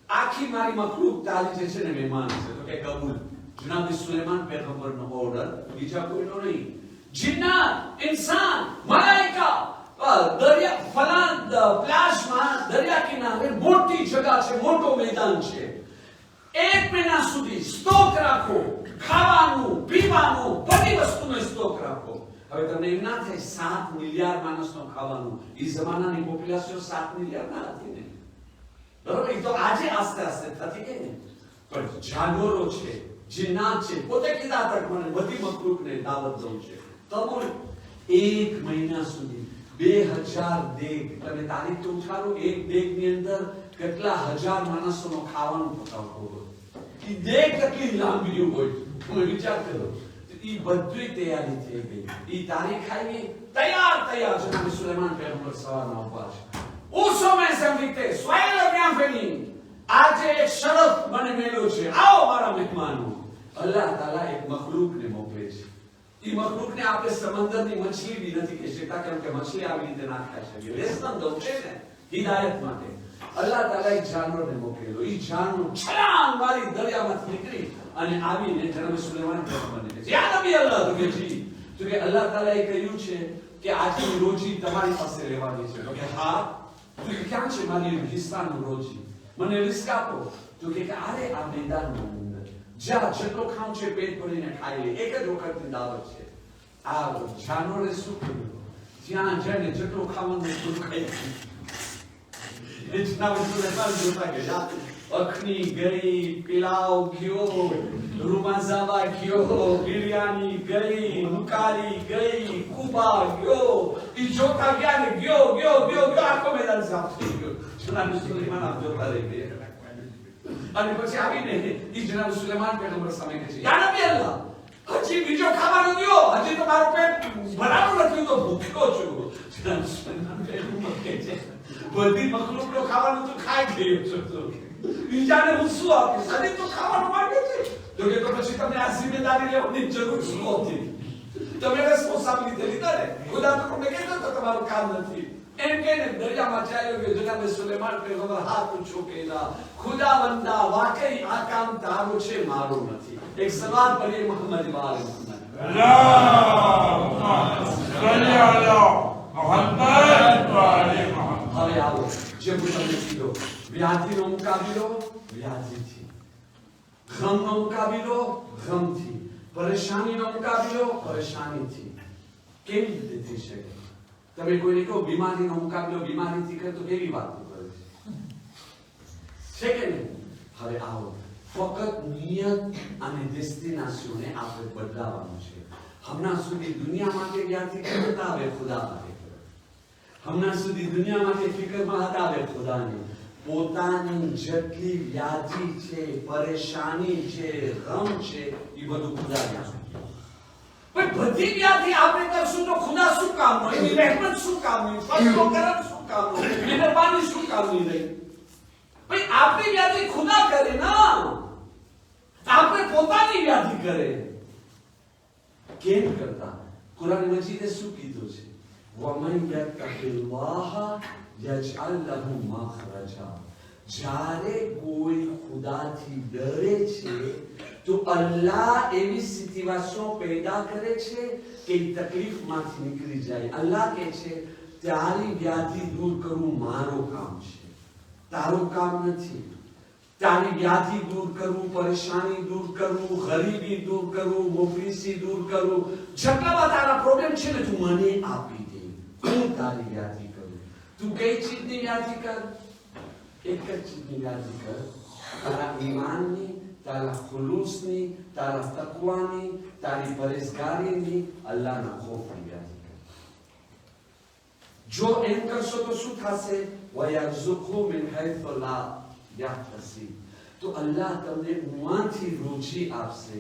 આખી મારી મખલૂક તારી જે છે ને મહેમાન છે. તો કે કબૂલ. જનાબ સુલેમાન પૈગંબરનો ઓર્ડર, બીજા કોઈનો નહીં. જિન્નાત, ઇન્સાન, મલાઈકા, દરિયા ફલાન પ્લાઝમાં દરિયા કિનારે મોટી જગા છે, મોટો મેદાન છે. 1 મહિના સુધી સ્ટોક રાખો, ખાવાનું, પીવાનું, બધી વસ્તુનો સ્ટોક રાખો. હવે તમને એમ ના થાય 7 મિલિયન માણસનો ખાવાનું. એ જમાનાની પોપ્યુલેશન 7 મિલિયન ના હતી ને, બરોબર? એ તો આજે આસ્તે આસ્તે થતી ગઈ ને. પણ જાનવરો છે, જિન્નાત છે, પોતે કીધા હતા મને બધી મખલૂકને દાવત દઉં છે. તો 1 મહિના સુધી 2000 દેગ, તમે તારીખ તો ઉછાળો, એક દેગની અંદર કેટલા હજાર માણસોનો ખાવાનું પકાવતો હોય. એ દેગ કેટલી લાંબી હોય, તમે વિચાર કરો. ઈ બધી તૈયારી થઈ ગઈ. ઈ તારીખ આવી, તૈયાર. જનાબ સુલેમાન પૈગંબર સવારના ઉભા છે. ઉસ સમય સંગીતે સ્વાયલ ત્યાં ફેરી, આજે એક શરત મને મેળ્યો છે, આવો મારા મહેમાનો. અલ્લાહ તાલા એક મખલૂકને મોકલે છે. ઈ મખલૂકને આપણે સમંદરની મછલી બી નથી કહી શકતા, કેમ કે મછલી આવી રીતે ના ખાઈ શકે. લેસન દો છે ને હિદાયત માટે. અલ્લાહ તાલા એક જાનવરને મોકલેલો. ઈ જાનવર છલાંગ મારી દરિયામાંથી નીકળી અને આવીને જનાબ સુલેમાન પૈગંબરને કહે છે, યા નબી અલ્લાહ, તો કે જી, તો કે અલ્લાહ તાલાએ કહ્યું છે કે આજની રોજી તમારી પાસે રહેવાની છે. તો કે હા. તો કે ક્યાં છે મારી હિસ્સાનું રોજી? મને રિસ્ક આપો. તો કે અરે આ મેદાનમાં અંદર જા, જેટલો ખાવ છે પેટ ભરીને ખાઈ લે. એક જ વખતની દાવત છે. આ જાનવરે શું કર્યું? જ્યાં જઈને જેટલો ખાવાનું એટલું ખાઈ લીધું. એ જનાબ સુલેમાન જોતા ગયા, અખની ગઈ, પિલાવ ગયો, રૂમાઝાવા ગયો, બિરયાની ગઈ, મુકારી ગઈ, કુબા ગયો, ઈ જોતા ગયા ને ગયો આખો મેદાન સાફ થઈ ગયો. જનાબ સુલેમાન આપ જોતા રહી ગયા. અને પછી આવીને ઈ જનાબ સુલેમાન પેગમ્બર સામે કહે છે, યા નબી અલ્લાહ, હજી બીજો ખાવાનું દો, હજી તો મારું પેટ ભરાવું નથી, તો ભૂખ્યો છું. જનાબ સુલેમાન પેગમ્બર કહે છે, બધી મખલુકનો ખાવાનું તો ખાઈ ગયો છો તો બીજાને હું શું આપીશ? હજી તો ખાવાનું માંગે છે. તો કે તો પછી તમને આ જિમ્મેદારી લેવાની જરૂર શું હતી? તમે રેસ્પોન્સિબિલિટી લીધા ને, ખુદા તો તમને કહેતો તો તમારું કામ નથી. એમ કહીને દરિયામાં ચાલ્યો ગયો. જનાબ સુલેમાન પેગમ્બર હાથ ઊંચો કર્યા, ખુદા બંદા, વાકઈ આ કામ તારું છે, મારું નથી. એક સવાલ પડીએ મોહમ્મદ વાલે મોહમ્મદ. અલ્લાહુમ્મા સલ્લી અલા મુહમ્મદ વાલે મુહમ્મદ. હવે આવો, જે હું તમને કીધો, વ્યાધિનો મુકાબલો વ્યાધિથી, ગમનો મુકાબલો ગમથી, પરેશાનીનો મુકાબલો પરેશાનીથી. કેવી રીતે થઈ શકે? તમે કોઈને કહો બીમારીનો મુકાબલો બીમારીથી કરે તો કેવી વાતો કરે છે કે નહીં? હવે આવો, ફક્ત નિયત અને ડેસ્ટિનેશનને આપણે બદલાવવાનું છે. હમણાં સુધી દુનિયા માટે વ્યાધિ કરતા, હવે ખુદા માટે કરો. હમણાં સુધી દુનિયા માટે ફિકરમાં હતા, હવે ખુદાની પોતાની જેટલી વ્યાધિ છે, પરેશાની છે, ગમ છે, એ બધું ખુદા જાણે. પણ બધી વ્યાધિ આપણે કરશું તો ખુદા શું કામનો? એની રહેમત શું કામની? ફઝલો કરમ શું કામનો? મહેરબાની શું કામની રહી? ભાઈ આપણી વ્યાધિ ખુદા કરે ના, આપણે પોતાની વ્યાધિ કરે. કેમ કરતા? કુરાન મજીદે શું કીધું છે? વમન યત્તકિલ્લાહ યજઅલ લહુ મખરજા. જ્યારે કોઈ ખુદાથી ડરે છે તો અલ્લાહ એવી સિચ્યુએશન પેદા કરે છે કે તકલીફમાંથી નીકળી જાય. અલ્લાહ કહે છે તારી વ્યાધિ દૂર કરવું મારું કામ છે, તારું કામ નથી. તારી વ્યાધિ દૂર કરવું, પરેશાની દૂર કરવું, ગરીબી દૂર કરવું, મુફલીસી દૂર કરવું, જેટલા તારા પ્રોબ્લેમ છે ને તું મને આપી દે, હું તારી વ્યાધિ કરું. તું કઈ ચીજની વ્યાધિ કર? એક જ ચીજની વ્યાધિ કર, તારા ઈમાનની, તારા ખુલૂસની, તારા તકવાની, તારી પરેશગારીની, અલ્લાહના ખૌફની વ્યાધિ કર. જો એમ કરશો તો શું થશે? વયરઝુકહુ મિન હૈથુ લા યહતસિબ. તો અલ્લાહ તમને ઉમાંથી રોજી આપશે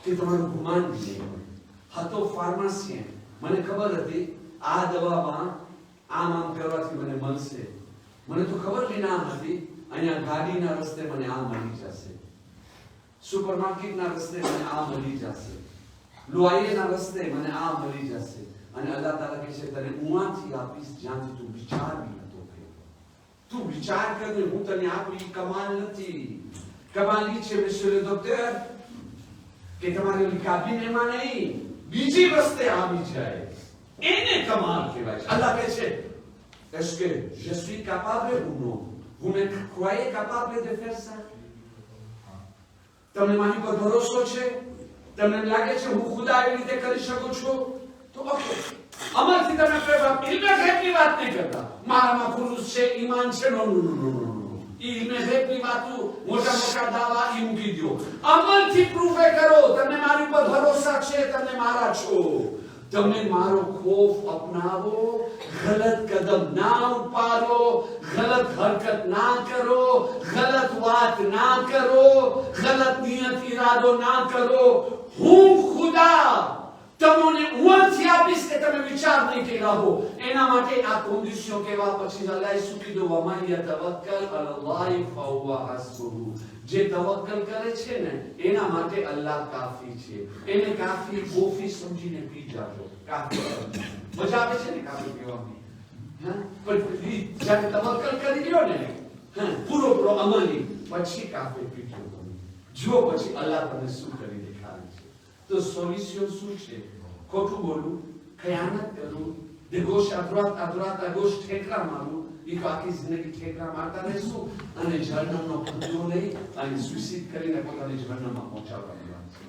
કે તમારું ગુમાન નહીં હોય. હતો ફાર્માસિયન, મને ખબર હતી આ દવામાં આમ કરવાથી મને મળશે. મને તો ખબર બી ના હતી અહીંયા ગાડીના રસ્તે મને આ મળી જશે, સુપરમાર્કેટના રસ્તે મને આ મળી જશે, લોહાઈના રસ્તે મને આ મળી જશે. અને અલ્લાહ તાલા કહે છે તને ઉમાંથી આપીશ જ્યાંથી તું વિચાર બી નતો કર્યો. તું વિચાર કરીને હું તને આપું, ઈ કમાલ નથી. કમાલ ઈ છે monsieur le docteur કે તમારી ઓલી કાબીનેમાં નહીં, બીજી રસ્તે આવી જાય, એને કમાલ કહેવાય છે. અલ્લાહ કહે છે est-ce que je suis capable ou non? Vous me croyez capable de faire ça? તમને મારી પર ભરોસો છે? તમને લાગે છે હું ખુદા એવી રીતે કરી શકું છું? તો ઓકે, અમલથી તમે ઇલ્મે ગૈબની વાત નહીં કરતા. મારામાં ખુલૂસ છે, ઈમાન છે, નો નો નો નો નો. ઇલ્મે ગૈબની વાતો, મોટા મોટા દાવા ઈ મૂકી દો. અમલથી પ્રૂફ કરો તમને મારી પર ભરોસા છે, તમે મારા છો. તમે મારો ખોફ અપનાવો, ગલત કદમ ના ઉપાડો, ગલત હરકત ના કરો, ગલત વાત ના કરો, ગલત નિયત ઈરાદો ના કરો. હું ખુદા તમને ઉંમરથી આપીશ કે તમે વિચાર નહીં કર્યા હો. એના માટે આ કન્ડિશન કેવા પછી અલ્લાહે શું કીધું? વમન યતવક્કલ અલલ્લાહી ફહુવા હસ્બુહુ. જે તવક્કલ કરે છે ને એના માટે અલ્લાહ કાફી છે. એને કાફી કોફી સમજીને પી જાજો. કાફી મજા આવે છે ને કાફી પીવાની? હા, પણ જ્યારે તવક્કલ કરી લ્યો ને પૂરો અમલી, પછી કાફી પીજો. જો પછી અલ્લાહ તમને શું કરી દેખાડે છે. તો સોલ્યુશન શું છે? ખોટું બોલવું, ખયાનત કરવું, દેગોશ અધરાત અગોશ ઠેકરા મારવું, એ તો આખી જિંદગી ઠેકરા મારતા રહેશું અને જહન્નમનો ખુદો લઈ અને સુસાઇડ કરીને પોતાની જહન્નમમાં પહોંચાડવાની વાત છે.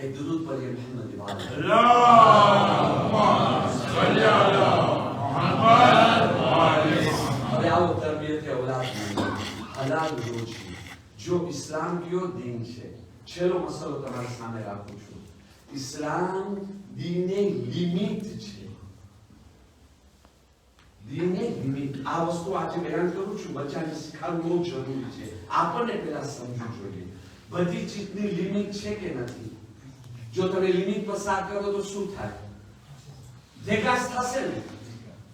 એક દુરૂદ પઢીએ મોહમ્મદ વાલે. અલ્લાહુમ્મા સલ્લી અલા મુહમ્મદ વાલે. હવે આવો તરબિયત ઔલાદ. હલાલ રોજી. જો ઇસ્લામ કયો દીન છે, છેલ્લો મસલો તમારી સામે રાખું છું. ઇસ્લામ દીને લિમિટ છે. દીને લિમિટ. આ વસ્તુ આજે બયાન કરું છું, બચ્ચાને શીખવાડવું બહુ જરૂરી છે. આપણને પહેલા સમજવું જોઈએ બધી ચીજની લિમિટ છે કે નથી. જો તમે લિમિટ પસાર કરો તો શું થાય? દેખાસ થશે ને,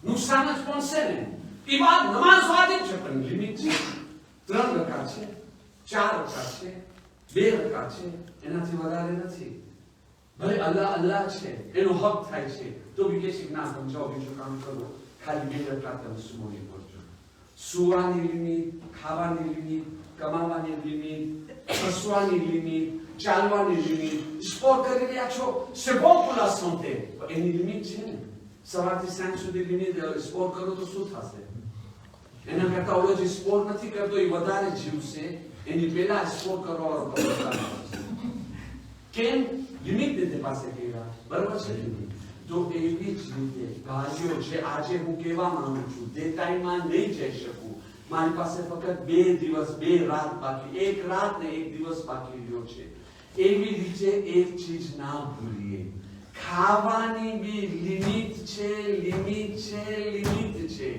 નુકસાન જ પહોંચશે ને. ઈબાદ નમાઝ વાજિબ છે પણ લિમિટ છે. 3 રકાત છે, 4 રકાત છે, 2 રકાત છે, એનાથી વધારે નથી. ભલે અલ્લાહ છે, એનો હક થાય છે તો બી કે છે ના સમજાવો, બીજું કામ કરો, ખાલી 2 રકાત તમે સુવાની પડજો. સુવાની લિમિટ, ખાવાની લિમિટ, કમાવાની લિમિટ, હસવાની લિમિટ, ચાલવાની લિમિટ. સ્પોર્ટ કરી રહ્યા છો, c'est bon pour la santé, એની લિમિટ છે ને. સવારથી સાંજ સુધી લિમિટ સ્પોર્ટ કરો તો શું થશે? એના કરતા ઓલો જે સ્પોર્ટ નથી કરતો એ વધારે જીવશે. એની પહેલા સ્પોર્ટ કરવાનો કેમ? લિમિટ રીતે પાસે કહેવા, બરાબર છે? તો એવી જ રીતે ભાઈઓ જે આજે હું કહેવા માંગુ છું, દેતાઈમાં નહીં જઈ શકું, મારી પાસે ફક્ત 2 દિવસ 2 રાત બાકી, 1 રાત ને 1 દિવસ બાકી રહ્યો છે. એવી રીતે એક ચીજ ના ભૂલીએ, ખાવાની બી લિમિટ છે, લિમિટ છે, લિમિટ છે.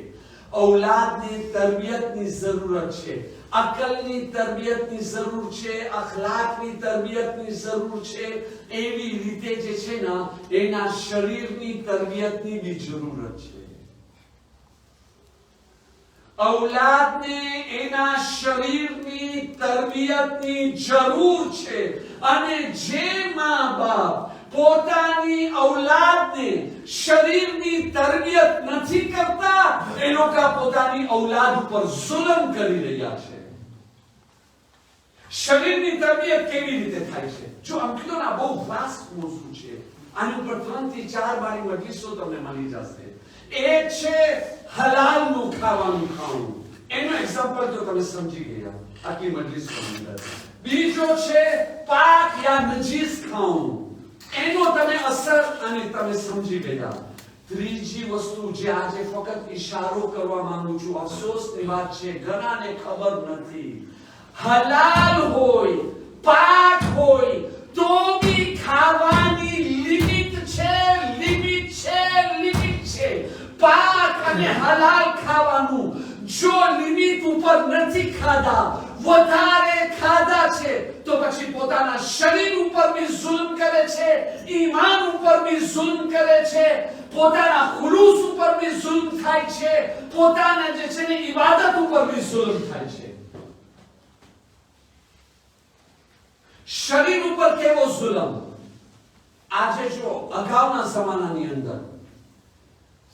औलादની તરબિયતની જરૂરત છે, અકલની તરબિયતની જરૂર છે, અખલાકની તરબિયતની જરૂર છે. એવી રીતે જે છે ને એના શરીરની તરબિયતની બી જરૂરત છે. औलादને એના શરીરની તરબિયતની જરૂર છે. અને જે મા બાપ પોતાની औलादને શરીરની તરબિયત નથી કરતા, એ લોકો પોતાની औलाद ઉપર જુલ્મ કરી રહ્યા છે. શરીરની તરબિયત કેવી રીતે થાય છે? જો આમ કીધું ને, બહુ વાસ્ટ મોસું છે. આની ઉપર 3 થી 4 બારી મજલિસો તમને મળી જશે. એક છે હલાલનું ખાવાનું ખાવું. એનો એક્ઝામ્પલ તો તમે સમજી ગયા આટલી મજલિસોની અંદર. બીજો છે પાક યા નજીસ ખાવું. એનો તમે અસર અને તમે સમજી ગયા. ત્રીજી વસ્તુ જે આજે ફક્ત ઈશારો કરવા માંગુ છું, અફસોસની વાત છે ઘણાને ખબર નથી. હલાલ હોય, પાક હોય તો બી ખાવાની લિમિટ છે, લિમિટ છે, લિમિટ છે. પાક અને હલાલ ખાવાનું જો લિમિટ ઉપર નથી ખાધા, વધારે ખાધા છે તો પછી પોતાના શરીર ઉપર બી જુલ્મ કરે છે, ઈમાન ઉપર બી જુલ્મ કરે છે, પોતાના ખુલૂસ ઉપર બી જુલ્મ થાય છે, પોતાના જે છે ને ઇબાદત ઉપર બી જુલ્મ થાય છે. શરીર ઉપર કેવો જુલ્મ? આજે જો અગાઉના જમાનાની અંદર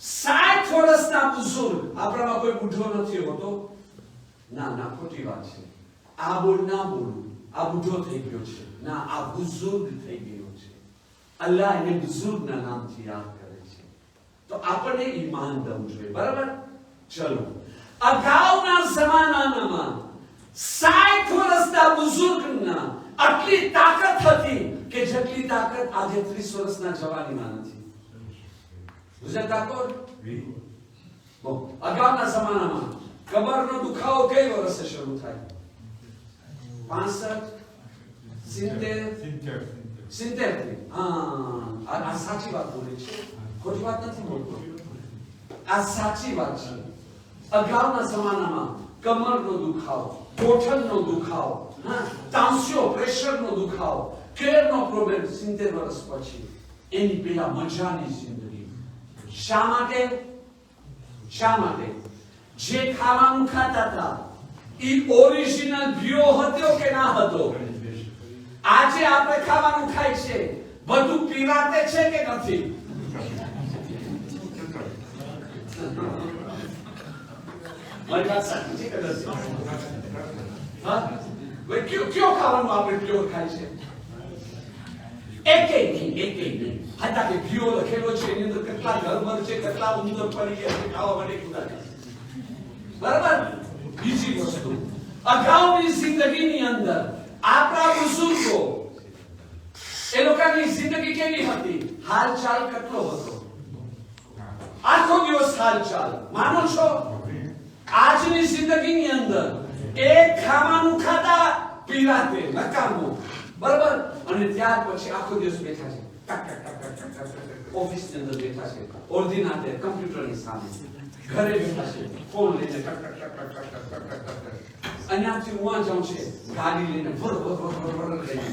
60 વર્ષના બુઝુર્ગ, આપણામાં કોઈ બુઢો નથી હોતો, ના ના ખોટી વાત છે. આ બોલ ના બોલું, આ બુઢો થઈ ગયો છે, ના આ બુઝુર્ગ થઈ ગયો છે. અલ્લાહ એને બુઝુર્ગના નામથી યાદ કરે છે. તો આપણને ઈમાન દેવું જોઈએ, બરાબર? ચલો, અગાઉના જમાનામાં 60 વર્ષના બુઝુર્ગના આટલી તાકાત હતી કે જેટલી તાકાત આજે 30 વર્ષના જવાનીમાં નથી. ગુજરાત તાકાત અગાઉના જમાનામાં કમરનો દુખાવો કઈ વર્ષે શરૂ થાય? 65, 70. હા, આ સાચી વાત બોલે છે, ખોટી વાત નથી બોલતો. આ સાચી વાત છે. અગાઉના જમાનામાં કમરનો દુખાવો, ગોઠણનો દુખાવો, તાંસ્યો, પ્રેશરનો દુખાવો, કેરનો પ્રોબ્લેમ 70 વર્ષ પછી. એની પેલા મજાની જિંદગી. શા માટે? શા માટે? જે ખાવાનું ખાતા હતા એ ઓરિજિનલ ભ્યો હતો કે ના હતો? આજે આપણે ખાવાનું ખાય છે, બધું પીરાતે છે કે નથી? મારી વાત સાચી છે કે નથી? હા, ક્યો ખાવાનું આપણે પ્યોર ખાય છે? એક નહીં. હતા કે ભ્યો લખેલો છે, એની અંદર કેટલા ગરબર છે, કેટલા ઉંદર પડી ગયા છે, ખાવા માટે કુદા. બરાબર? બીજી વસ્તુ, અગાઉની જિંદગીની અંદર આપણા બુઝુર્ગો, એ લોકોની જિંદગી કેવી હતી? હાલચાલ કેટલો હતો? આખો દિવસ હાલચાલ. માનો છો? આજની જિંદગીની અંદર એક ખાવાનું ખાતા પીરાતે નકામો બરાબર અને ત્યાર પછી આખો દિવસ બેઠા છે ઓફિસ ની અંદર બેઠા છે ઓર્ડિનાતે કમ્પ્યુટર ની સામે ઘરે બેઠા છે ફોન લઈને અહીંયાથી ઉવા જાઉં છે ગાડી લઈને ભર લઈને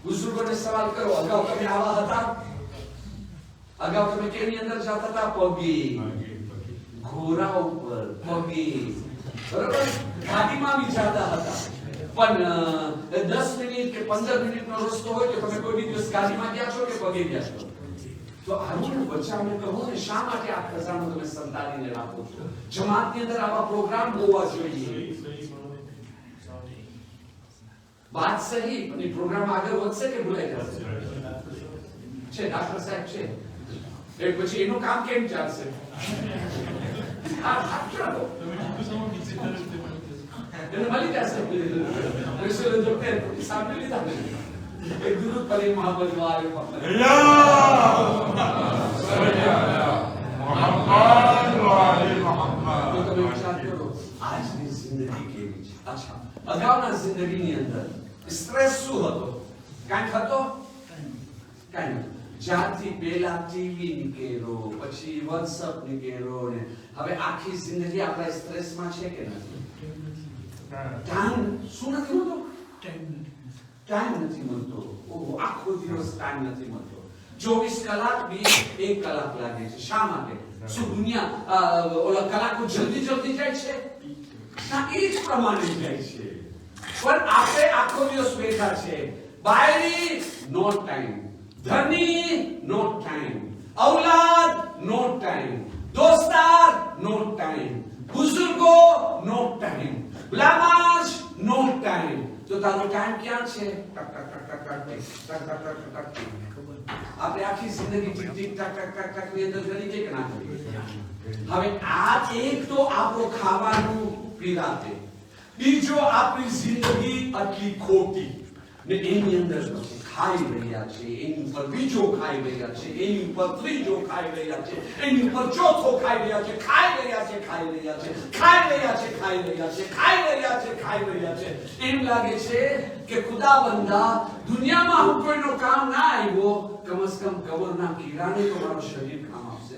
બુઝુર્ગોને સવાલ કરો અગાઉ તમે આવા હતા અગાઉ તમે કેની અંદર જતા હતા પગી ઘોડા ઉપર પગી બરાબર ગાડીમાં બી જતા હતા પણ 10 મિનિટ કે 15 મિનિટનો રસ્તો હોય તો તમે કોઈ દિવસ ગાડીમાં ગયા છો કે પગે ગયા છો તો આવું બચ્ચાને કહો ને શા માટે આ ખજાનો તમે સંતાડીને રાખો છો જમાતની અંદર આવા પ્રોગ્રામ હોવા જોઈએ बात सही अपनी प्रोग्राम आगे વધશે કે ભૂલાઈ જશે છે ડોક્ટર સાહેબ છે એ પછી એનું કામ કેમ ચાલશે આ ડોક્ટર એને મળી જશે રેસ્ટોરન્ટ ડોક્ટર સામે લીધા એક ગુરુ પલી મોહમ્મદ વાલે मोहम्मद वाले मोहम्मद તો તમે વિચાર કરો આજની જિંદગી કેવી છે અચ્છા અગાઉના જિંદગીની અંદર સ્ટ્રેસ શું હતો કાંઈ હતો કાંઈ જ્યાંથી પહેલા ટીવી નીકળ્યો પછી વોટ્સઅપ નીકળ્યો ને હવે આખી જિંદગી આપણા સ્ટ્રેસમાં છે કે નથી ટાઈમ શું નથી મળતો ટાઈમ નથી મળતો ઓહો આખો દિવસ ટાઈમ નથી મળતો 24 કલાક બી 1 કલાક લાગે છે શા માટે શું દુનિયા ઓલા કલાકો જલ્દી જલ્દી જાય છે ના એ જ પ્રમાણે જાય છે પણ આપણે આખો દિવસ બેઠા છે બાયરી નો ટાઈમ ધની નો ટાઈમ औलाद નો ટાઈમ દોસ્તાર નો ટાઈમ બુઝુર્ગો નો ટાઈમ ગુલામાશ નો ટાઈમ તો તારો ટાઈમ ક્યાં છે આપણે આખી જિંદગી ટીક ટીક ટાક ટાક ટાક ટાક ની અંદર કરી કે ના કરી હવે આ એક તો આપણો ખાવાનું પીરાતે બીજો આપણી જિંદગી આટલી ખોટી ને એની અંદર પછી ખાઈ રહ્યા છે એની ઉપર બીજો ખાઈ રહ્યા છે એની ઉપર ત્રીજો ખાઈ રહ્યા છે એની ઉપર ચોથો ખાઈ રહ્યા છે ખાઈ રહ્યા છે ખાઈ રહ્યા છે ખાઈ રહ્યા છે ખાઈ રહ્યા છે ખાઈ રહ્યા છે ખાઈ રહ્યા છે એમ લાગે છે કે ખુદા બંદા દુનિયામાં હું કોઈનો કામ ના આવ્યો કમ સે કમ કબરના કીડાને તો મારો શરીર કામ આપશે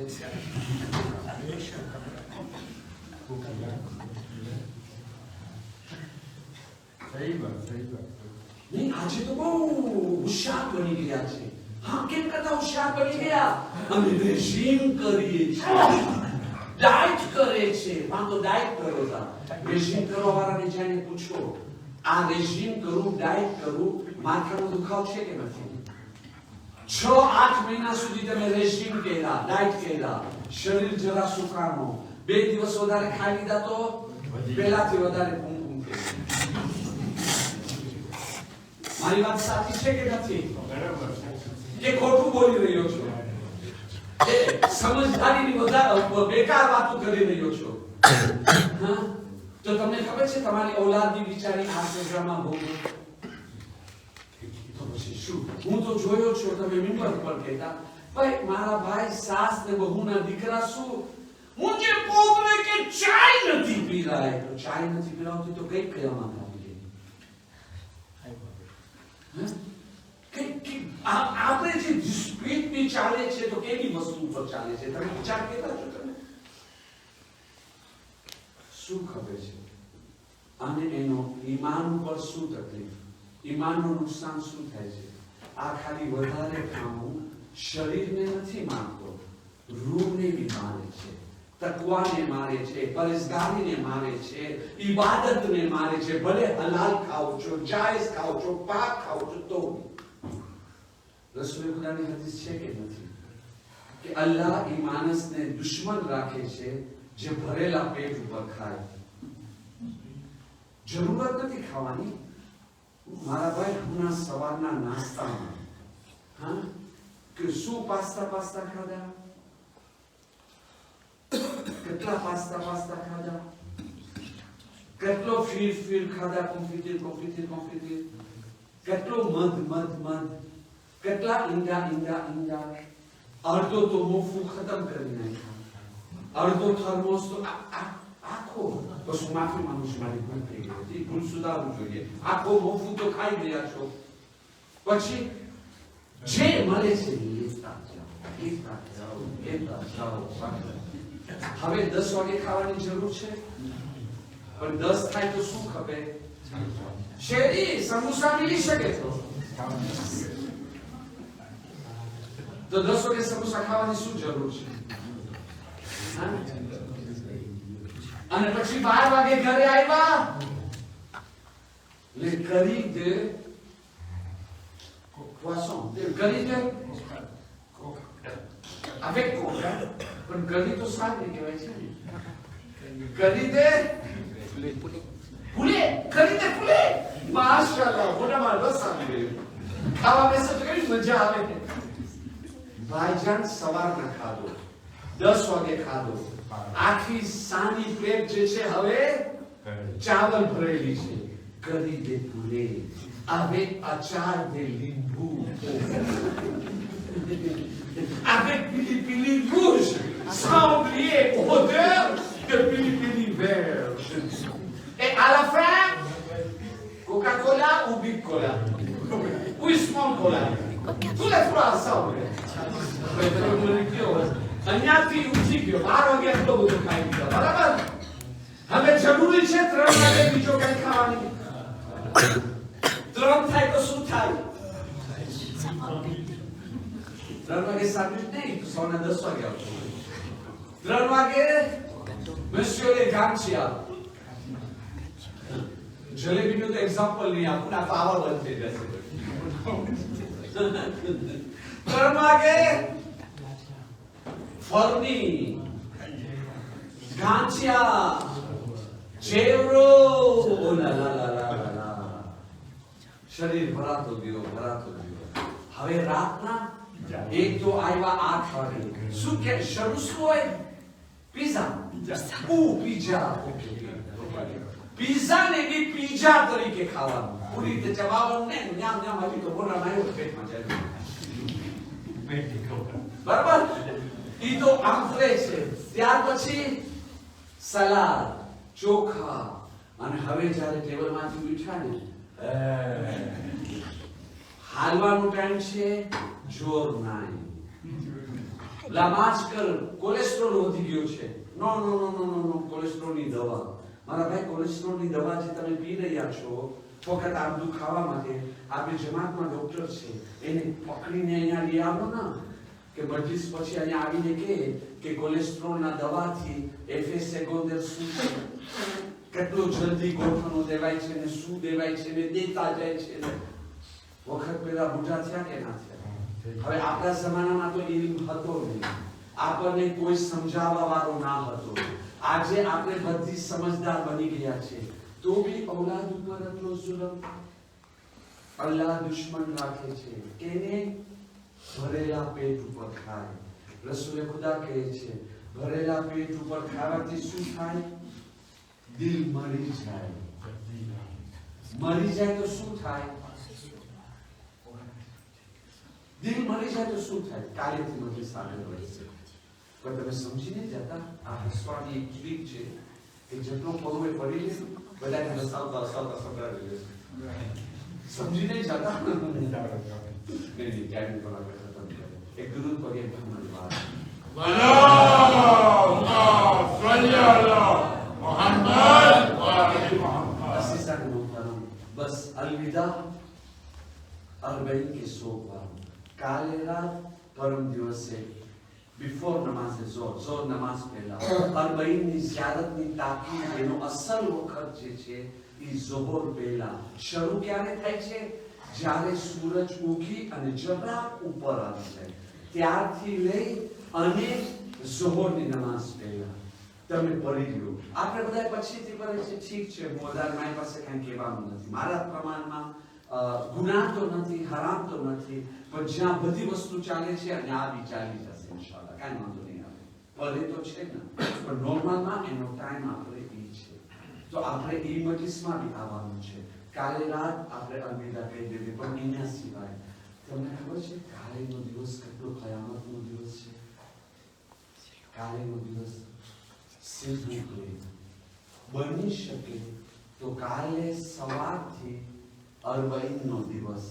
सही बात नहीं आज तो બહુ હોશિયાર બની ગયા છે હા કેમ કરતા હોશિયાર બની ગયા અમે રેજીમ કરીએ છીએ ડાયટ કરે છે પણ તો ડાયટ કરો તા રેજીમ કરવા વાળાને જઈને પૂછો આ રેજીમ કરું ડાયટ કરું માથાનો દુખાવ છે કે નથી 6-8 મહિના સુધી તમે રેજીમ કર્યા ડાયટ કર્યા શરીર જરા સુકાણો 2 દિવસ વધારે ખાઈ લીધા તો પહેલાથી વધારે મારી વાત સાચી છે કે નથી કે ખોટું બોલી રહ્યો છો એ સમજદારીની વધારે બેકાર વાતો કરી રહ્યો છો હા તો તમને ખબર છે તમારી ઔલાદની બિચારી આ સજામાં ભોગ તો પછી શું હું તો જોયો છો તમે મિંબર પર કહેતા ભાઈ મારા ભાઈ સાસ ને બહુના દીકરા શું મુજે પોતરે કે ચાય નથી પી રહા है तो चाय નથી પીરાવતી તો કઈ કયામત આપણે જે સ્પીડ ની ચાલે છે તો કેવી વસ્તુ પર ચાલે છે તમે વિચાર કેતા છો તમે શું ખબર છે અને એનો ઈમાન પર શું તકલીફ ઈમાનનું નુકસાન શું થાય છે આ ખાલી વધારે ખાવું શરીરને નથી મારતો રૂહને બી મારે છે તકવાને મારે છે પરહેઝગારીને મારે છે ઇબાદતને મારે છે ભલે હલાલ ખાઓ છો જાયઝ ખાઓ છો પાક ખાઓ છો તો રસૂલ ખુદાની હદીસ છે કે નથી કે અલ્લાહ એ માણસને દુશ્મન રાખે છે જે ભરેલા પેટ ઉપર ખાય જરૂરત નથી ખાવાની મારા ભાઈ હમણાં સવારના નાસ્તામાં હા કે શું પાસ્તા ખાધા કેટલા પાસ્તા ખાધા કેટલો ફીર ખાધા કોન્ફિટિર કેટલો મધ કેટલા ઈંડા અડધો તો મોફું ખતમ કરી નાખ્યા અડધો થર્મોસ તો આખો આખો બસ હું માફી માંગુ છું મારી ભૂલ થઈ ગઈ હતી ભૂલ સુધારવું જોઈએ આખો મોફું તો ખાઈ ગયા છો પછી જે મળે છે લેતા જાઓ હવે 10 વાગે ખાવાની જરૂર છે પણ 10 થાય તો શું ખપે શેરી સમોસા મિલી શકે તો 10 વાગે સમોસા ખાવાની શું જરૂર છે અને પછી 12 વાગે ઘરે આવ્યા le curry de poisson le curry de avec coca પણ curry તો શાક ને કહેવાય છે curry de poulet curry de poulet માશાઅલ્લાહ મોઢામાં રસ આવી ગયો ખાવા બેસો તો કેવી મજા આવે ભાઈજાન સવારના ખાધો 10 વાગે ખાધો આખી સાની પ્લેટ જે છે હવે ચાવલ ભરેલી છે curry de poulet avec achar de limbu avec pili-pili rouge sans oublier odeur de pili-pili vert et à la fin Coca-Cola ou Big Cola ou Small Cola tous les trois ensemble અહીંયાથી ઉઠી ગયો 12 વાગે એટલો બધો ખાઈ ગયો બરાબર હવે જરૂરી છે 3 વાગે બીજો કંઈ ખાવાની 3 થાય તો શું થાય 3 વાગે સાંજે નહીં તો સવારના 10 વાગે આવતો 3 વાગે monsieur les ગામચિયા જલેબીનું તો એક્ઝામ્પલ નહીં આપું ના પાવા બંધ થઈ જશે 3 વાગે ફરની ગાંચિયા ચેવરો લા લા લા લા શરીર ભરાતો ગયો હવે રાતના એક તો આવ્યા 8 વાગે શું કે શરૂ શું હોય પિઝા પિઝા ને બી પિઝા તરીકે ખાવાનું પૂરી રીતે ચબાવવાનું ને ન્યામ ન્યામ આવી તો બોલા માર્યો પેટમાં જાય બરાબર ઈ તો આંફલે છે ત્યાર પછી સલાડ ચોખા અને હવે જ્યારે ટેબલમાંથી ઉઠ્યા ને હાલવાનો ટાઈમ છે જોર નાઈ લામાજકલ કોલેસ્ટ્રોલ વધી ગયો છે નો કોલેસ્ટ્રોલની દવા મારા ભાઈ કોલેસ્ટ્રોલની દવા જે તમે પી રહ્યા છો વખત આ બધું ખાવા માટે આપણી જમાતમાં ડોક્ટર છે એને પકડીને અહીંયા લઈ આવો ને કે બધી પછી અહીંયા આવીને કે કોલેસ્ટ્રોલના દવાથી એફએસ સેગોન્ડર શું છે કેટલું જલ્દી ગોઠવણું દેવાય છે ને શું દેવાય છે ને દેતા જાય છે વખત પેલા બુઢા થયા કે ના થયા હવે આપણા જમાનામાં તો ઇલ્મ હતો નહીં આપણને કોઈ સમજાવવા વાળો ના હતો આજે આપણે બધી સમજદાર બની ગયા છે તો બી ઔલાદ ઉપર એટલો જુલમ અલ્લાહ દુશ્મન રાખે છે કેને ભરેલા પેટ ઉપર ખાય રસૂલે ખુદા કહે છે ભરેલા પેટ ઉપર ખાવાથી શું થાય દિલ મરી જાય તો શું થાય દિલ મરી જાય તો શું થાય કાર્યથી બધી સાગર હોય છે પણ તમે સમજીને જતા આ હસવાની એક ટ્રીક છે કે જેટલો પગમે પડી લે બધાને હસાવતા સંભળાવી લે સમજીને જતા નહીં ક્યાંય બરાબર એક દુરુદ પગે મોહમ્મદ વાત બસ અલવિદા 40 के 100 बार काले रात परम દિવસે before નમાઝ ઝોર નમાઝ પહેલા 40 ની ઝિયારતની તાકીદ એનો અસલ વખત જે છે એ ઝોહર પહેલા શરૂ ક્યારે થાય છે જ્યારે સૂરજ ઉગી અને જરાક ઉપર આવી જાય ત્યારથી લઈ અને ઝોહરની નમાઝ પહેલા તમે પડી લો આપણે બધા પછીથી પડે છે ઠીક છે મોદાર મારી પાસે કંઈ કહેવાનું નથી મારા પ્રમાણમાં ગુનાહ તો નથી હરામ તો નથી પણ જ્યાં બધી વસ્તુ ચાલે છે અને આ બી ચાલી જશે ઇન્શાઅલ્લાહ કાંઈ વાંધો નહીં આવે ભલે તો છે ને પણ નોર્મલમાં એનો ટાઈમ આપણે એ છે તો આપણે એ મજલિસમાં બી આવવાનું છે કાલે રાત આપણે અલવિદા કહી દેવી પણ એના સિવાય તમને ખબર છે કાલેનો દિવસ કેટલો કયામતનો દિવસ છે કાલેનો દિવસ સીધું બની શકે તો કાલે સવારથી અરબઈનનો દિવસ.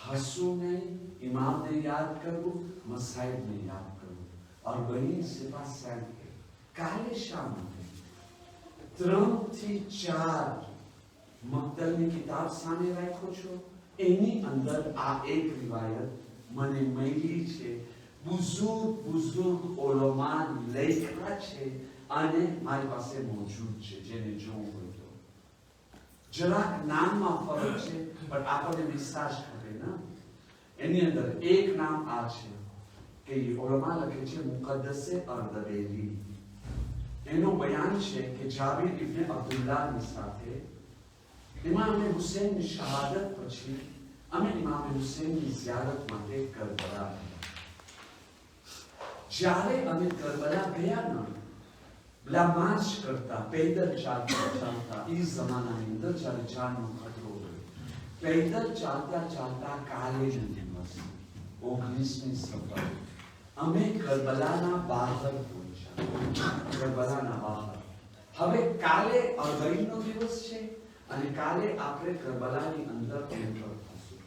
હસવું નહીં, ઇમામને યાદ કરવું, મસાઈબને યાદ કરવું. અરબઈન સિફા સાહેબ કાલે શા માટે 3 થી 4 મક્તલની કિતાબ સામે રાખો છો. એની અંદર આ એક રિવાયત મને મળી છે. બુઝુર્ગ ઉલમા લખ્યા છે અને મારી પાસે મોજૂદ છે, જેને જોવું હોય તો. જરાક નામમાં ફરક છે પણ આપણને વિશ્વાસ કરે ને. એની અંદર એક નામ આ છે કે ઉલમા લખે છે મુકદ્દસે અર્દબેલી. એનું બયાન છે કે જાબિર ઇબ્ન અબ્દુલ્લાહની સાથે ઇમામ હુસૈનની શહાદત પછી અમે ઇમામ હુસૈનની ઝિયારત માટે કરબલા. જ્યારે અમે કરબલા ગયા ન માર્ચ કરતા પૈદલ ચાલતા એ જમાનાની અંદર જ્યારે જાનનો ખતરો હોય, પૈદલ ચાલતા કાલેનો દિવસ 19મી સફર અમે કરબલાના બહાર પહોંચ્યા. કરબલાના બહાર. હવે કાલે અરબઈનનો દિવસ છે અને કાલે આપણે કરબલાની અંદર એન્ટર થશું.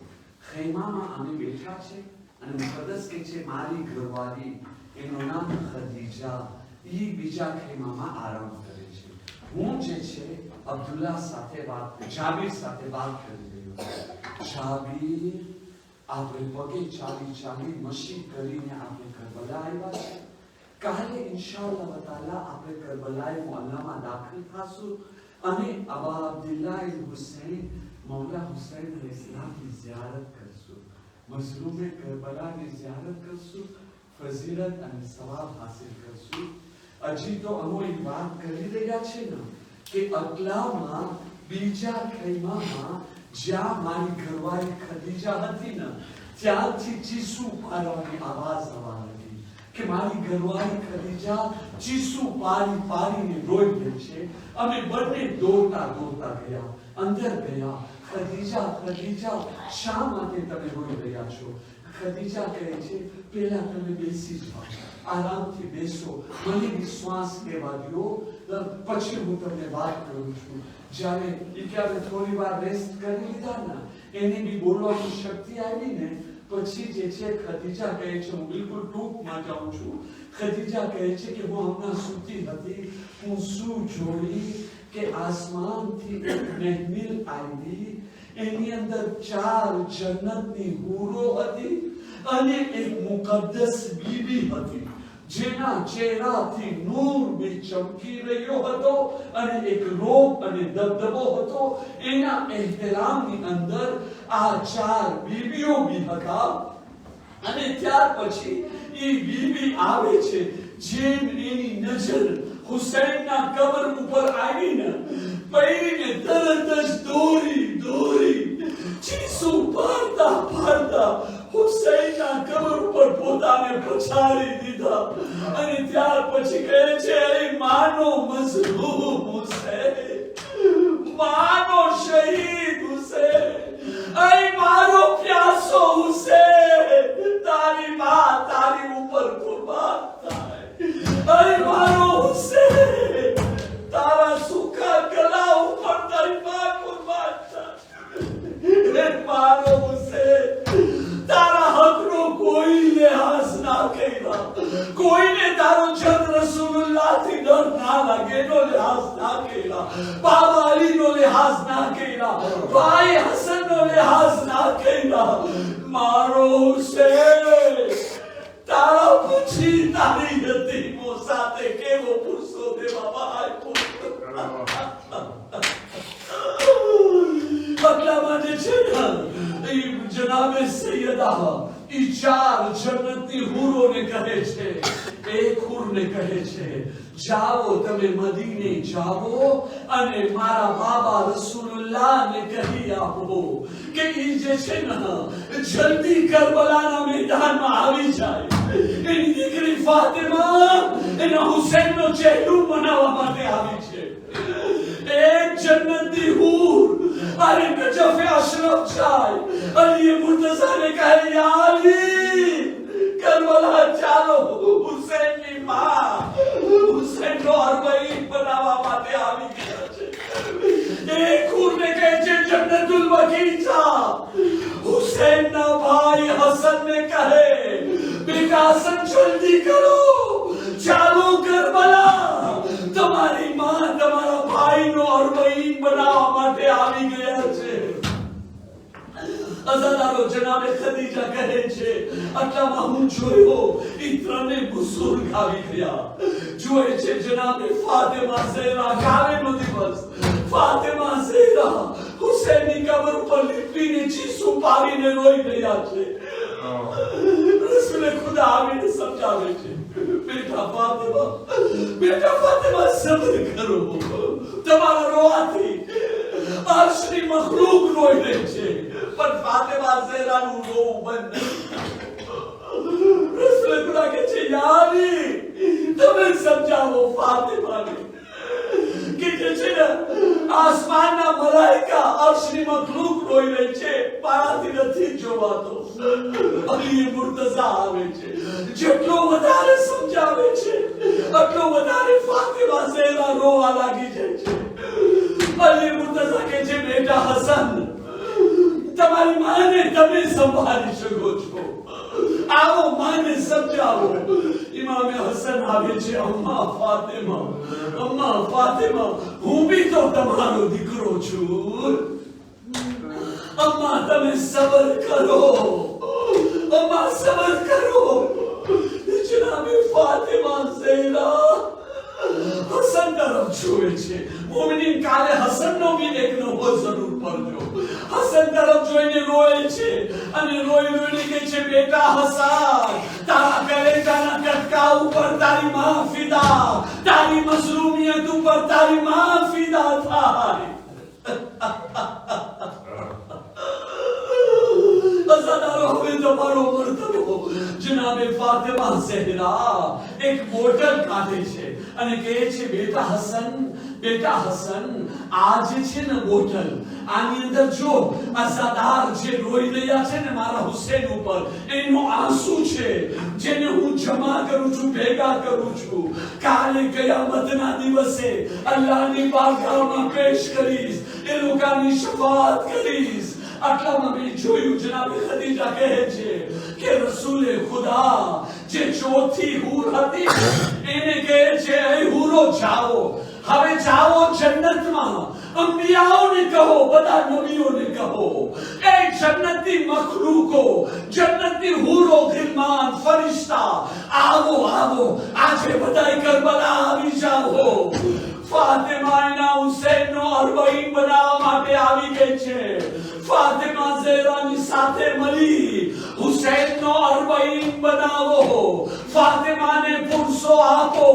ખૈમામાં અમે બેઠા છે અને મુકદ્દસ કે છે મારી ઘરવાળી, એનું નામ ખદીજા, એ બીજા ખૈમામાં આરામ કરે છે. હું જે છે અબ્દુલ્લાહ સાથે જાબીર સાથે વાત કરી રહ્યો. જાબીર, આપણે પગે ચાલી મશી કરીને આપણે કરબલા આવ્યા છે. કાલે ઇન્શાઅલ્લાહ તાલા આપણે કરબલાએ મુઅલ્લામાં દાખલ થાશું અને અબા અબ્દુલ્લાહ હુસૈન મૌલા હુસૈન અલૈહિસ્સલામની ઝિયારત કરશું. મઝલૂમે કરબલાની ઝિયારત કરશું, ફઝીલત અને સવાબ હાસિલ કરશું. હજી તો અમે એક વાત કરી રહ્યા છે ને કે અકલામાં બીજા ખૈમામાં જ્યાં મારી ઘરવાળી ખદીજા હતી ને ત્યાંથી ચીસુ પાડવાની આવાજ આવવા લાગી કે મારી ઘરવાળી ખદીજા ચીસુ પાડીને રોઈ રહી છે. અમે બંને દોડતા ગયા, અંદર ગયા. ખદીજા શા માટે તમે રોઈ રહ્યા છો? ખદીજા કહે છે પહેલા તમે બેસી જાઓ, આરામથી બેસો, મને વિશ્વાસ લેવા દો, પછી હું તમને વાત કરું છું. જ્યારે ઈક્યારે થોડી વાર રેસ્ટ કરી લીધા ને, એને બી બોલવાની શક્તિ આવી ને પછી જે છે ખદીજા કહે છે, હું બિલકુલ ટૂંકમાં જાઉં છું. ખદીજા કહે છે કે હું હમણાં સૂતી હતી, હું શું જોઈ કે આસમાનથી એક મહેમિલ આવી, એની અંદર 4 જન્નતની હૂરો હતી અને એક મુકદ્દસ બીબી હતી જેના ચહેરાથી નૂર બી ચમકી રહ્યો હતો અને એક રોબ અને દબદબો હતો. એના એહતરામની અંદર આ 4 બીબીઓ બી હતા અને ત્યાર પછી એ બીબી આવે છે. જેમ એની નજર હુસૈનના કબર ઉપર આવીને પડીને તરત જ દોરી ચીસુ પાડતા હુસૈનના કબર ઉપર પોતાને પછાડી દીધા અને ત્યાર પછી કહે છે અરે માનો મઝલૂમ હુસૈન, માનો શહીદ હુસૈન, અરે મારો પ્યાસો હુસૈન, તારી માં તારી ઉપર કુરબાન થાય. અરે મારો હુસૈન, તારા સુખા ગલા ઉપર તારી માં કુરબાન થાય. મારો હુસૈન, તારા હકનો કોઈ લિહાઝ ના કર્યા, કોઈને તારો જદ રસૂલુલ્લાહ થી ડર ના લાગે એનો લિહાઝ ના કર્યા, બાબા અલી નો લિહાઝ ના કર્યા, ભાઈ હસન નો લિહાઝ ના કર્યા. મારો હુસૈન, તારા પછી તારી યતીમો સાથે કેવો પુરસો દેવા ભાઈ બદલામાં જે છે ને જનાબે સૈયદા ઈ 4 જન્નતની હૂરોને કહે છે, એક હૂરને કહે છે જાઓ તમે મદીને જાઓ અને મારા બાબા રસૂલુલ્લાહને કહી આપો કે ઈ જે છે ને જલ્દી કરબલાના મેદાનમાં આવી જાય. એની દીકરી ફાતિમા એના હુસૈનનો ચહેરો બનાવવા માટે આવી છે. એક જન્નતી હૂર अरे नजफ अशरफ जाए अली मुर्तजा ने कहा या अली करबला ચાલો, હુસૈનની માં હુસૈનનો અરબઈ બનાવવા માટે આવી ગયા. एक ने कहे जन्नतुल बगीचा हुसैन ना भाई हसन ने कहे बेटा हसन जल्दी करो चालो करबला तुम्हारी मां तुम्हारा भाई नो अरबईन बनावा માટે આવી ગયા છે અઝાદારો જનાબે ખદીજા કહે છે આટલામાં હું જોયો ઈ ત્રણે બુઝુર્ગ આવી ગયા જોએ છે જનાબે ફાતિમા ઝહેરા કાવેનો દિવસ ફાતિમા ઝહેરા હુસૈનની કબર ઉપર લીપીને ચીસુ પાડીને રોઈ રહ્યા છે રસૂલે ખુદા આવીને સમજાવે છે બેટા ફાતિમા સબર કરો તમારા રોવાથી અર્શની મખલૂક રોઈ રહી છે પણ ફાતિમા ઝહેરાનું રોવું બંધ રસૂલે ખુદા કહે છે યારી તમે સમજાવો ફાતિમાને કે જે છે ને આસમાનના મલાઈકા અર્શની મખલૂક રોઈ રહી છે મારાથી નથી જોવાતો અલી મુર્તઝા આવે છે જેટલો વધારે સમજાવે છે એટલો વધારે ફાતિમા ઝહેરા રોવા લાગી જાય છે અલી મુર્તઝા કહે છે બેટા હસન તમારી માને તમે સંભાળી શકો છો આવો માને સમજાવો ઇમામે હસન આવે છે અમ્મા ફાતિમા હું બી તો તમારો દીકરો છું અમ્મા તમે સબર કરો અમ્મા સબર કરો જનાબે ફાતિમા ઝહેરા હસન તરફ જોવે છે મોમિનીન કાલે હસનનો બી એક નવો જરૂર પડજો હસન તરફ જોઈને રોય છે અને રોઈને કહે છે બેટા હસન તારા કલેજાના કટકા ઉપર તારી માં ફિદા તારી મઝલૂમિયત ઉપર તારી માં ફિદા થાય અઝાદારો હવે તમારો મર્તબો જનાબે ફાતિમા ઝહેરા એક બોટલ કાઢે છે અને કહે છે બેટા હસન આ જે છે ને બોટલ આની અંદર જો અઝાદાર જે રોઈ રહ્યા છે ને મારા હુસૈન ઉપર એનો આંસુ છે જેને હું જમા કરું છું ભેગા કરું છું કાલે કયામતના દિવસે અલ્લાહની બારગાહમાં પેશ કરીશ એ લોકોની શફાઅત કરીશ આટલામાં મેં જોયું જનાબે ખદીજા કહે છે કે રસૂલે ખુદા જે ચોથી હૂર હતી એને કહે છે એ હૂરો જાઓ હવે જાઓ જન્નતમાં અંબિયાઓને કહો બધા નબીઓને કહો એ જન્નતી મખલૂકો જન્નતી હૂરો ગિલમાન ફરિશ્તા આવો આજે બધાય કરબલા આવી જાઓ ફાતિમા એના હુસૈનનો અરબઈન બનાવવા માટે આવી ગઈ છે ફાતિમા ઝહેરાની સાથે મળી હુસૈનનો અરબઈન બનાવો ફાતિમાને પુરસો આપો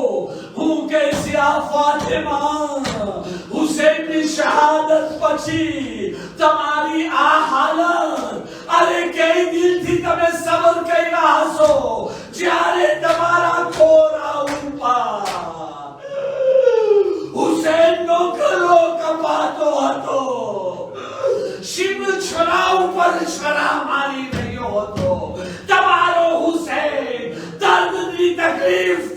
હું કહેશે આ ફાતિમા હુસૈનની શહાદત પછી તમારી આ હાલત અરે કઈ દિલથી તમે સબર કર્યા હશો જ્યારે તમારા ખોરા ઉપર હુસૈનનો ગળો કપાતો હતો શિવ છરા ઉપર છરા મારી રહ્યો હતો તમારો હુસૈન દર્દની તકલીફથી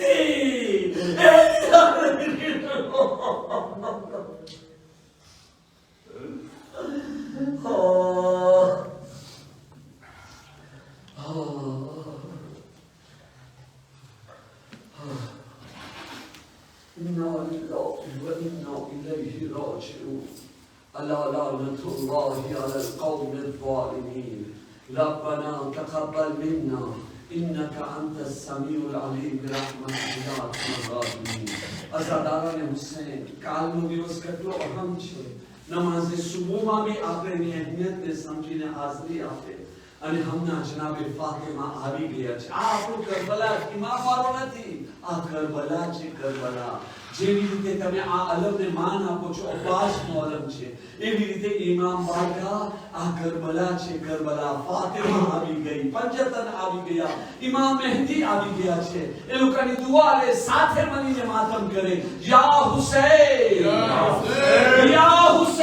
ألا لعنة الله على القوم الظالمين ربنا تقبل منا إنك أنت السميع العليم برحمتك يا أرحم الراحمين અઝાદારાને હુસૈન કાલનો દિવસ કેટલો અહમ છે નમાઝે સુબહમાં બી આપણે એની અહેમિયતને સમજીને હાજરી આપે અને હમણાં જનાબે ફાતિમા આવી ગયા છે આ આપણું કરબલા ઇમામ વાળો નથી આ કરબલા છે કરબલા જેવી રીતે તમે આ અલમને માન આપો છો અબ્બાસનો અલમ છે એવી રીતે ઇમામ બારગાહ આ કરબલા છે કરબલા ફાતિમા આવી ગઈ પંજતન આવી ગયા ઇમામ મહેદી આવી ગયા છે એ લોકોની દુઆ લે સાથે મળીને માતમ કરે યા હુસૈન યા હુસૈન